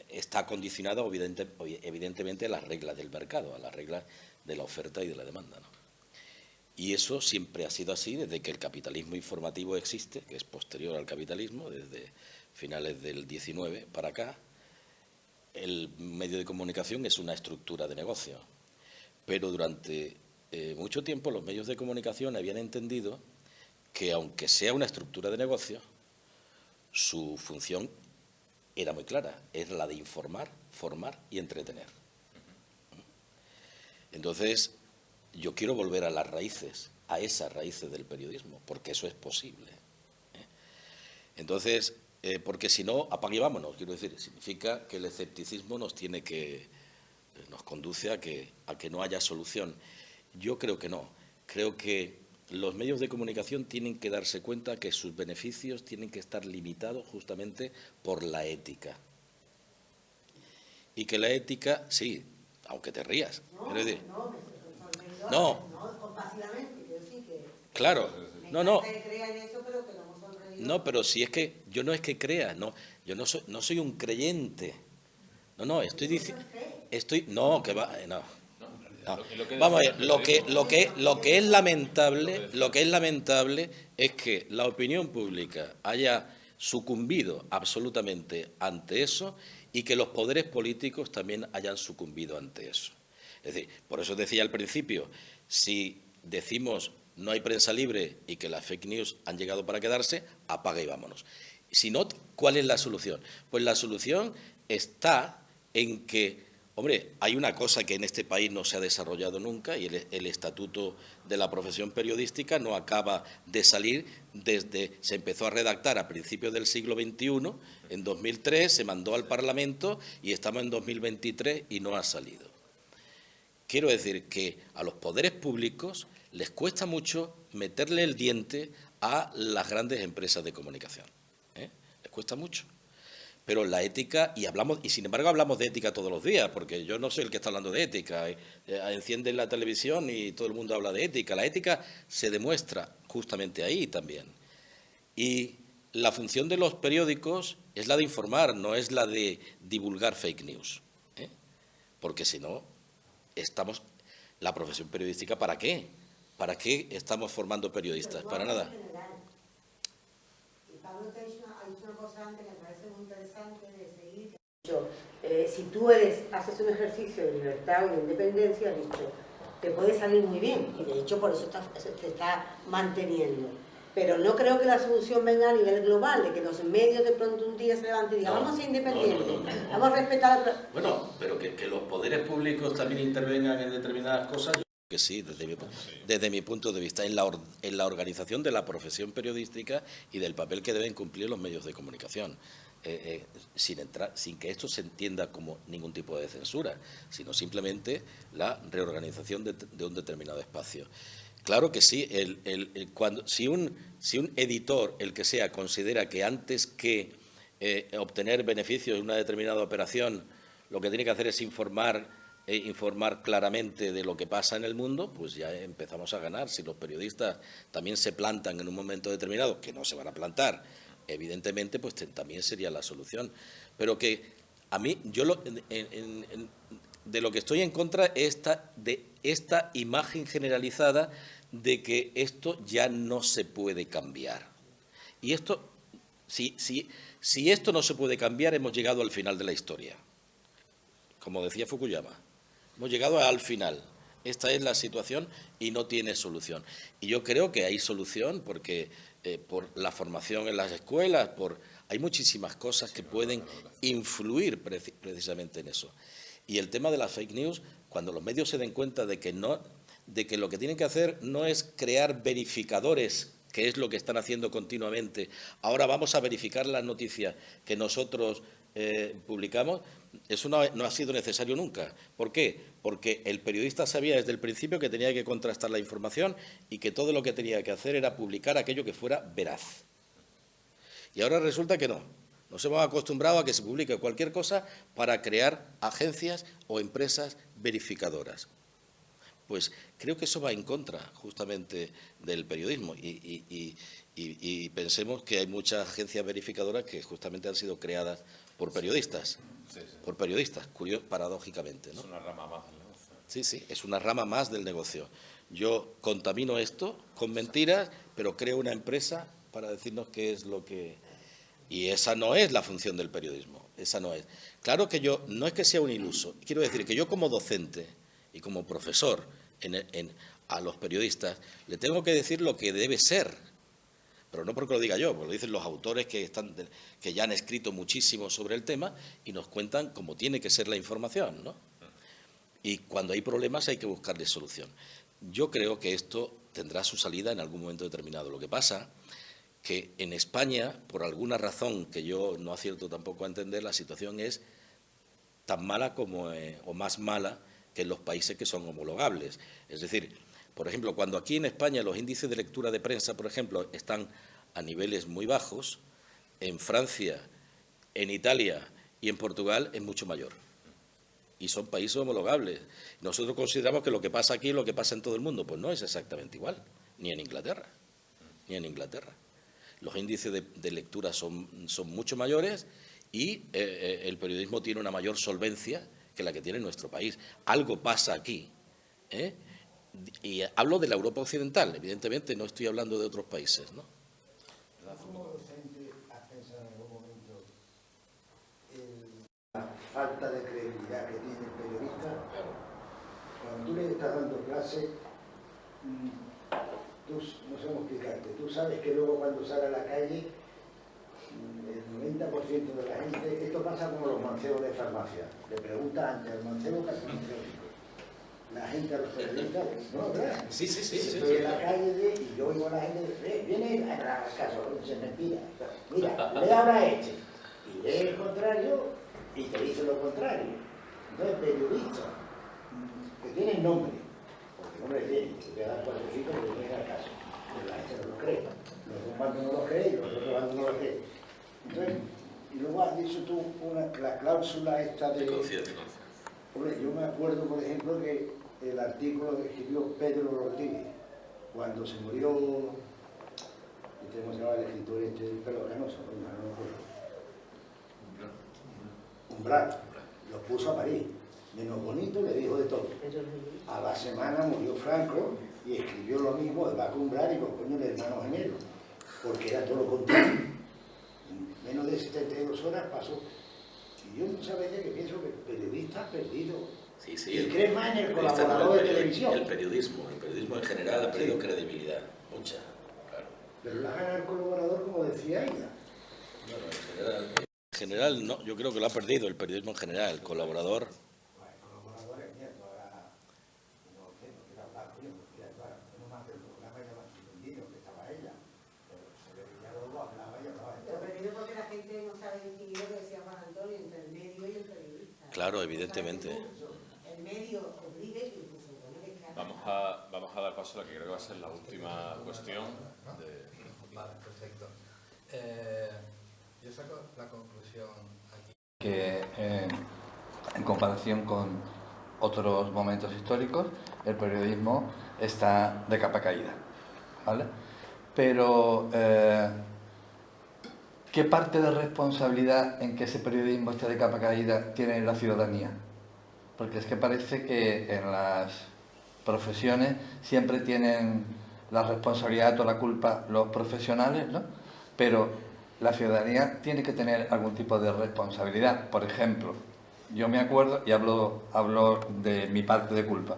está condicionado evidentemente a las reglas del mercado, a las reglas de la oferta y de la demanda, ¿no? Y eso siempre ha sido así desde que el capitalismo informativo existe, que es posterior al capitalismo, desde finales del 19 para acá. El medio de comunicación es una estructura de negocio, pero durante mucho tiempo los medios de comunicación habían entendido que, aunque sea una estructura de negocio, su función era muy clara, es la de informar, formar y entretener. Entonces, yo quiero volver a las raíces, a esas raíces del periodismo, porque eso es posible. Entonces, porque si no, apague y vámonos, quiero decir, significa que el escepticismo nos conduce a que no haya solución. Yo creo que no, creo que los medios de comunicación tienen que darse cuenta que sus beneficios tienen que estar limitados justamente por la ética. Y que la ética, sí, aunque te rías. Compasivamente, quiero decir que... Claro, No, pero si es que yo no es que crea, no, yo no soy un creyente. No, estoy diciendo, Vamos a ver, lo que es lamentable es que la opinión pública haya sucumbido absolutamente ante eso y que los poderes políticos también hayan sucumbido ante eso. Es decir, por eso decía al principio, si decimos no hay prensa libre y que las fake news han llegado para quedarse, apaga y vámonos. Si no, ¿cuál es la solución? Pues la solución está en que, hombre, hay una cosa que en este país no se ha desarrollado nunca y el estatuto de la profesión periodística no acaba de salir se empezó a redactar a principios del siglo XXI, en 2003 se mandó al Parlamento y estamos en 2023 y no ha salido. Quiero decir que a los poderes públicos les cuesta mucho meterle el diente a las grandes empresas de comunicación. Les cuesta mucho. Pero la ética, y sin embargo hablamos de ética todos los días, porque yo no soy el que está hablando de ética. Encienden la televisión y todo el mundo habla de ética. La ética se demuestra justamente ahí también. Y la función de los periódicos es la de informar, no es la de divulgar fake news. Porque si no, la profesión periodística, ¿para qué? ¿Para qué estamos formando periodistas? Para nada. Y Pablo ha dicho una cosa antes que me parece muy interesante de seguir. Si tú haces un ejercicio de libertad o de independencia, has dicho, te puede salir muy bien. Y de hecho por eso se está manteniendo. Pero no creo que la solución venga a nivel global, de que los medios de pronto un día se levanten y digan, vamos a ser independientes, vamos a respetar... Bueno, pero que los poderes públicos también intervengan en determinadas cosas, yo creo que sí, desde mi punto de vista, en la organización de la profesión periodística y del papel que deben cumplir los medios de comunicación. Sin que esto se entienda como ningún tipo de censura, sino simplemente la reorganización de un determinado espacio. Claro que sí, si un editor, el que sea, considera que antes que obtener beneficios de una determinada operación, lo que tiene que hacer es informar claramente de lo que pasa en el mundo, pues ya empezamos a ganar. Si los periodistas también se plantan en un momento determinado, que no se van a plantar, evidentemente, pues también sería la solución. Pero que a mí, de lo que estoy en contra es de esta imagen generalizada de que esto ya no se puede cambiar. Y esto, si esto no se puede cambiar, hemos llegado al final de la historia. Como decía Fukuyama, hemos llegado al final. Esta es la situación y no tiene solución. Y yo creo que hay solución porque por la formación en las escuelas, hay muchísimas cosas que pueden influir precisamente en eso. Y el tema de las fake news, cuando los medios se den cuenta de que lo que tienen que hacer no es crear verificadores, que es lo que están haciendo continuamente. Ahora vamos a verificar las noticias que nosotros publicamos. Eso no ha sido necesario nunca. ¿Por qué? Porque el periodista sabía desde el principio que tenía que contrastar la información y que todo lo que tenía que hacer era publicar aquello que fuera veraz. Y ahora resulta que no. Nos hemos acostumbrado a que se publique cualquier cosa para crear agencias o empresas verificadoras. Pues creo que eso va en contra justamente del periodismo y pensemos que hay muchas agencias verificadoras que justamente han sido creadas por periodistas. Sí. Por periodistas, paradójicamente, ¿no? Es una rama más del negocio. Sí, es una rama más del negocio. Yo contamino esto con mentiras, pero creo una empresa para decirnos qué es lo que... Y esa no es la función del periodismo, esa no es. Claro que yo, no es que sea un iluso, quiero decir que yo como docente y como profesor a los periodistas le tengo que decir lo que debe ser. pero no porque lo diga yo, porque lo dicen los autores que ya han escrito muchísimo sobre el tema y nos cuentan cómo tiene que ser la información, ¿no? Y cuando hay problemas hay que buscarle solución. Yo creo que esto tendrá su salida en algún momento determinado. Lo que pasa que en España, por alguna razón que yo no acierto tampoco a entender, la situación es tan mala como, o más mala que en los países que son homologables. Es decir, por ejemplo, cuando aquí en España los índices de lectura de prensa, por ejemplo, están a niveles muy bajos, en Francia, en Italia y en Portugal es mucho mayor. Y son países homologables. Nosotros consideramos que lo que pasa aquí es lo que pasa en todo el mundo. Pues no es exactamente igual, ni en Inglaterra, ni en Inglaterra. Los índices de lectura son mucho mayores y el periodismo tiene una mayor solvencia que la que tiene nuestro país. Algo pasa aquí, ¿eh? Y hablo de la Europa occidental, evidentemente no estoy hablando de otros países, ¿no? ¿Cómo docente has pensado en algún momento la falta de credibilidad que tiene el periodista? Cuando tú le estás dando clase, no sé cómo explicarte, tú sabes que luego cuando sale a la calle, el 90% de la gente, esto pasa como los mancebos de farmacia, le pregunta antes al mancebo que al farmacéutico. La gente, a los periodistas, no, ¿verdad? Sí. Estoy en la calle y yo oigo a la gente, viene a la casa, es mentira. Mira, lee ahora este. Y lee el contrario y te dice lo contrario. Entonces, periodistas que tienen nombre, porque nombre tienen, te voy a dar cuatro que vienen al caso, pero la gente no lo cree. Los bandos no lo creen y los otros bandos no lo creen. Entonces, y luego has dicho tú la cláusula esta de... Hombre, yo me acuerdo, por ejemplo, que el artículo que escribió Pedro Rodríguez, cuando se murió, ¿cómo se llama el escritor este del pelo canoso? No me acuerdo. Umbral. Lo puso a París. Menos bonito, le dijo de todo. A la semana murió Franco y escribió lo mismo de Paco Umbral y los coños de hermanos gemelos, porque era todo lo contrario. Menos de 72 horas pasó. Y yo muchas veces que pienso que el periodista ha perdido. Sí, y cree más en el colaborador de televisión. El periodismo en general ha perdido credibilidad, mucha, claro. Pero la gana el colaborador, como decía ella. Bueno, en general no, yo creo que lo ha perdido el periodismo en general, el colaborador. El colaborador es mierda, ahora no quiero hablar, coño, no más del programa ya lo han suspendido, que estaba ella. Pero se ve que ya luego hablaba y hablaba. Pero perdido porque la gente no sabe distinguir lo que decía Juan Antonio entre el medio y el periodista. Claro, evidentemente. El medio Rodríguez y incluso Vamos a dar paso a la que creo que va a ser la última cuestión. Vale, perfecto. Yo saco la conclusión aquí que en comparación con otros momentos históricos, el periodismo está de capa caída, ¿vale? Pero ¿qué parte de responsabilidad en que ese periodismo esté de capa caída tiene la ciudadanía? Porque es que parece que en las profesiones siempre tienen la responsabilidad o la culpa los profesionales, ¿no? Pero la ciudadanía tiene que tener algún tipo de responsabilidad. Por ejemplo, yo me acuerdo, y hablo de mi parte de culpa,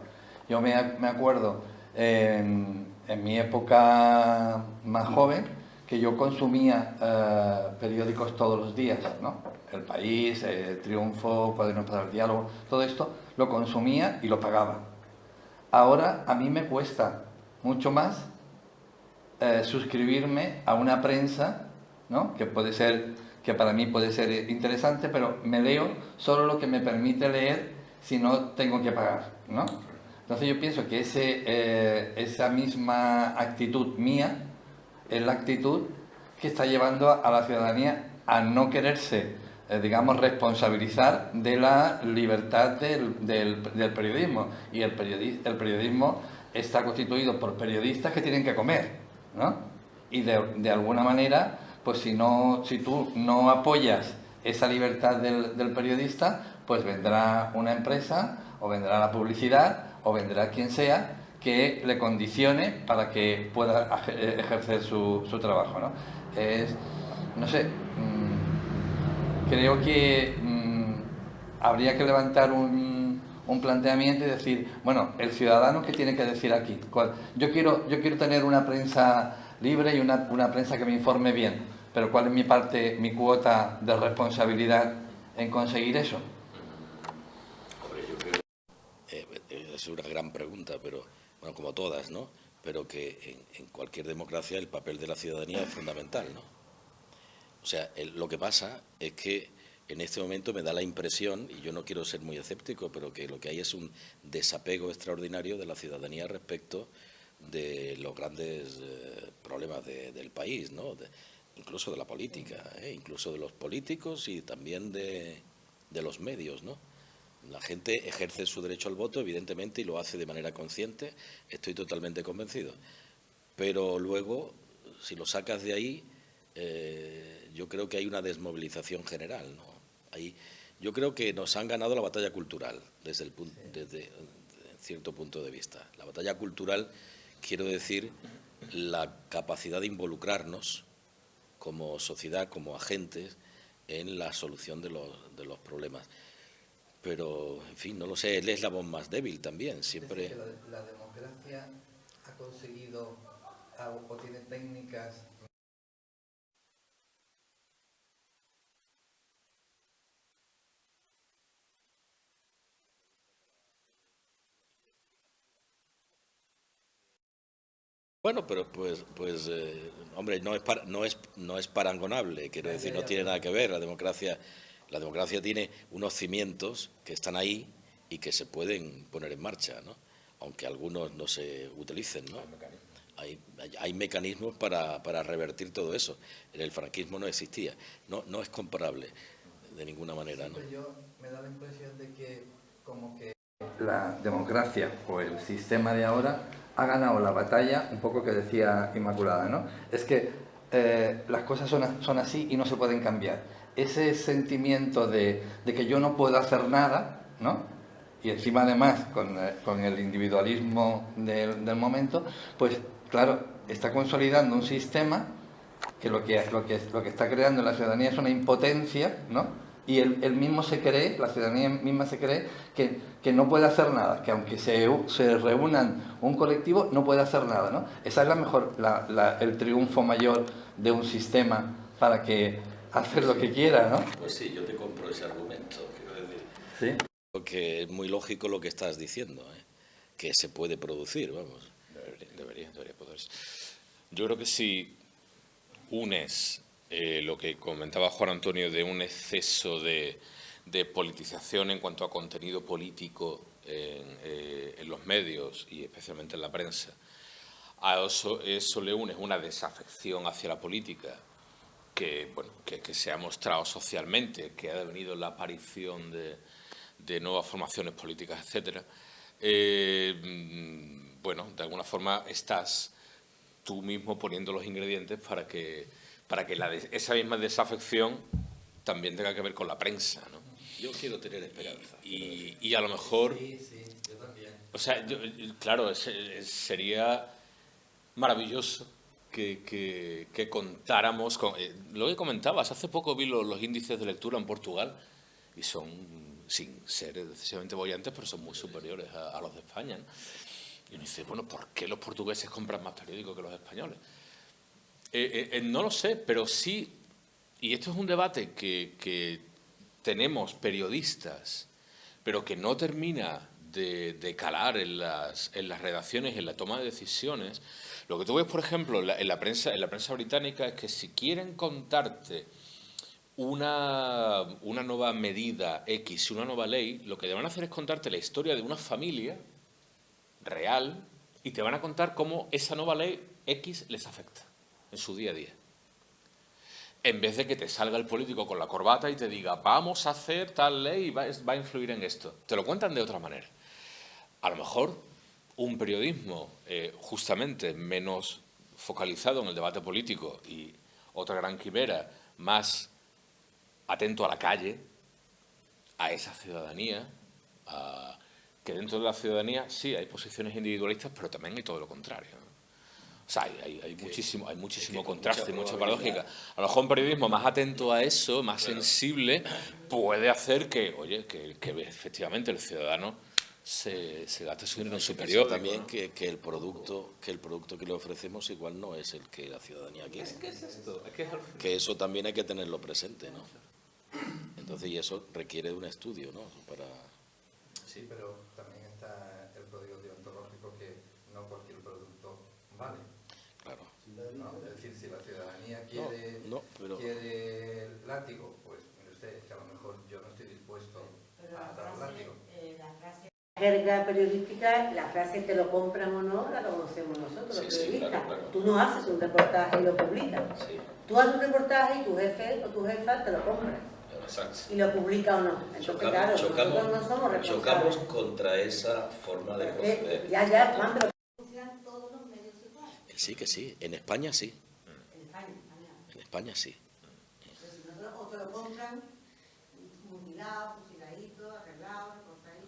yo me acuerdo en mi época más joven que yo consumía periódicos todos los días, ¿no? El País, Triunfo, Cuadernos para el Diálogo, todo esto lo consumía y lo pagaba. Ahora a mí me cuesta mucho más suscribirme a una prensa, ¿no? Que para mí puede ser interesante, pero me leo solo lo que me permite leer si no tengo que pagar, ¿no? Entonces yo pienso que esa misma actitud mía es la actitud que está llevando a la ciudadanía a no quererse, digamos, responsabilizar de la libertad del periodismo. Y el periodismo está constituido por periodistas que tienen que comer, ¿no? Y de alguna manera, pues si tú no apoyas esa libertad del periodista, pues vendrá una empresa, o vendrá la publicidad, o vendrá quien sea, que le condicione para que pueda ejercer su trabajo, ¿no? No sé, creo que habría que levantar un un planteamiento y decir, bueno, el ciudadano, ¿qué tiene que decir aquí? Yo quiero tener una prensa libre y una prensa que me informe bien, pero ¿cuál es mi parte, mi cuota de responsabilidad en conseguir eso? Hombre, yo creo es una gran pregunta, pero bueno, como todas, ¿no? Pero que en cualquier democracia el papel de la ciudadanía es fundamental, ¿no? O sea, lo que pasa es que en este momento me da la impresión, y yo no quiero ser muy escéptico, pero que lo que hay es un desapego extraordinario de la ciudadanía respecto de los grandes problemas del país, ¿no? Incluso de la política, incluso de los políticos y también de los medios, ¿no? La gente ejerce su derecho al voto, evidentemente, y lo hace de manera consciente, estoy totalmente convencido. Pero luego, si lo sacas de ahí, yo creo que hay una desmovilización general, ¿no? Yo creo que nos han ganado la batalla cultural desde cierto punto de vista. La batalla cultural, quiero decir, la capacidad de involucrarnos como sociedad, como agentes, en la solución de los problemas. Pero, en fin, no lo sé, el eslabón más débil también, siempre... Es decir, que la democracia ha conseguido o tiene técnicas... Bueno, pero hombre, no es parangonable, quiero decir, no tiene nada que ver. La democracia tiene unos cimientos que están ahí y que se pueden poner en marcha, ¿no? Aunque algunos no se utilicen, ¿no? Hay mecanismos para revertir todo eso. En el franquismo no existía. No es comparable de ninguna manera, ¿no? Yo me da la impresión de que como que la democracia o el sistema de ahora ha ganado la batalla, un poco que decía Inmaculada, ¿no? Es que las cosas son así y no se pueden cambiar. Ese sentimiento de que yo no puedo hacer nada, ¿no? Y encima además con el individualismo del momento, pues claro, está consolidando un sistema que lo que está creando en la ciudadanía es una impotencia, ¿no? Y él mismo se cree, la ciudadanía misma se cree que no puede hacer nada, que aunque se reúnan un colectivo, no puede hacer nada, ¿no? Esa es el triunfo mayor de un sistema para que hacer lo que quiera, ¿no? Pues sí, yo te compro ese argumento, quiero decir. Sí. Porque es muy lógico lo que estás diciendo, que se puede producir, vamos. Debería poderse. Yo creo que si unes lo que comentaba Juan Antonio de un exceso de politización en cuanto a contenido político en los medios y especialmente en la prensa, a eso le unes una desafección hacia la política que se ha mostrado socialmente, que ha devenido la aparición de nuevas formaciones políticas, etcétera. Bueno, de alguna forma estás tú mismo poniendo los ingredientes para que esa misma desafección también tenga que ver con la prensa, ¿no? Yo quiero tener esperanza. Y a lo mejor... Sí, yo también. O sea, claro, sería maravilloso que contáramos con... lo que comentabas, hace poco vi los índices de lectura en Portugal y son, sin ser excesivamente bollantes, pero son muy superiores a los de España, ¿no? Y uno dice, bueno, ¿por qué los portugueses compran más periódicos que los españoles? No lo sé, pero sí, y esto es un debate que tenemos periodistas, pero que no termina de calar en las redacciones, en la toma de decisiones. Lo que tú ves, por ejemplo, en la prensa británica es que si quieren contarte una nueva medida X, una nueva ley, lo que te van a hacer es contarte la historia de una familia real y te van a contar cómo esa nueva ley X les afecta en su día a día. En vez de que te salga el político con la corbata y te diga vamos a hacer tal ley y va a influir en esto. Te lo cuentan de otra manera. A lo mejor un periodismo justamente menos focalizado en el debate político y otra gran quimera más atento a la calle, a esa ciudadanía, que dentro de la ciudadanía sí hay posiciones individualistas, pero también hay todo lo contrario, ¿no? O sea, hay muchísimo contraste, mucha paradójica. A lo mejor un periodismo más atento a eso, más sensible, puede hacer que efectivamente el ciudadano se gasta su dinero en su Eso periódico, también ¿no? que el producto que le ofrecemos igual no es el que la ciudadanía quiere. ¿Qué es esto? Es que es al final. Que eso también hay que tenerlo presente, ¿no? Entonces, y eso requiere de un estudio, ¿no? Para... Sí, pero también está el código deontológico que no cualquier producto vale. Claro. ¿No? Es decir, si la ciudadanía quiere, quiere el látigo, pues mire usted, que a lo mejor yo no estoy dispuesto a dar el látigo. Jerga periodística, la frase te lo compran o no, la conocemos nosotros, los periodistas. claro. Tú no haces un reportaje y lo publicas. Sí, Tú haces un reportaje y tu jefe o tu jefa te lo compra exacto. y lo publica o no. Entonces, claro, nosotros no somos responsables. chocamos contra esa forma de proceder. Ya, Juan, pero funcionan todos los medios igual. Sí, que sí. En España sí. En España. En España sí. Entonces, nosotros o te lo compran mutilado, fusiladito, arreglado, cosas ahí.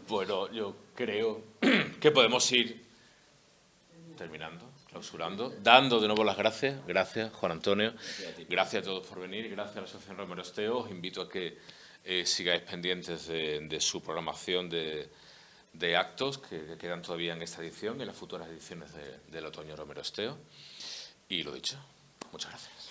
Bueno, yo creo que podemos ir terminando, clausurando, dando de nuevo las gracias. Gracias, Juan Antonio. Gracias a todos por venir. Gracias a la Asociación Romero Esteo. Os invito a que sigáis pendientes de su programación de actos que quedan todavía en esta edición y en las futuras ediciones del Otoño Romero Esteo. Y lo dicho, muchas gracias.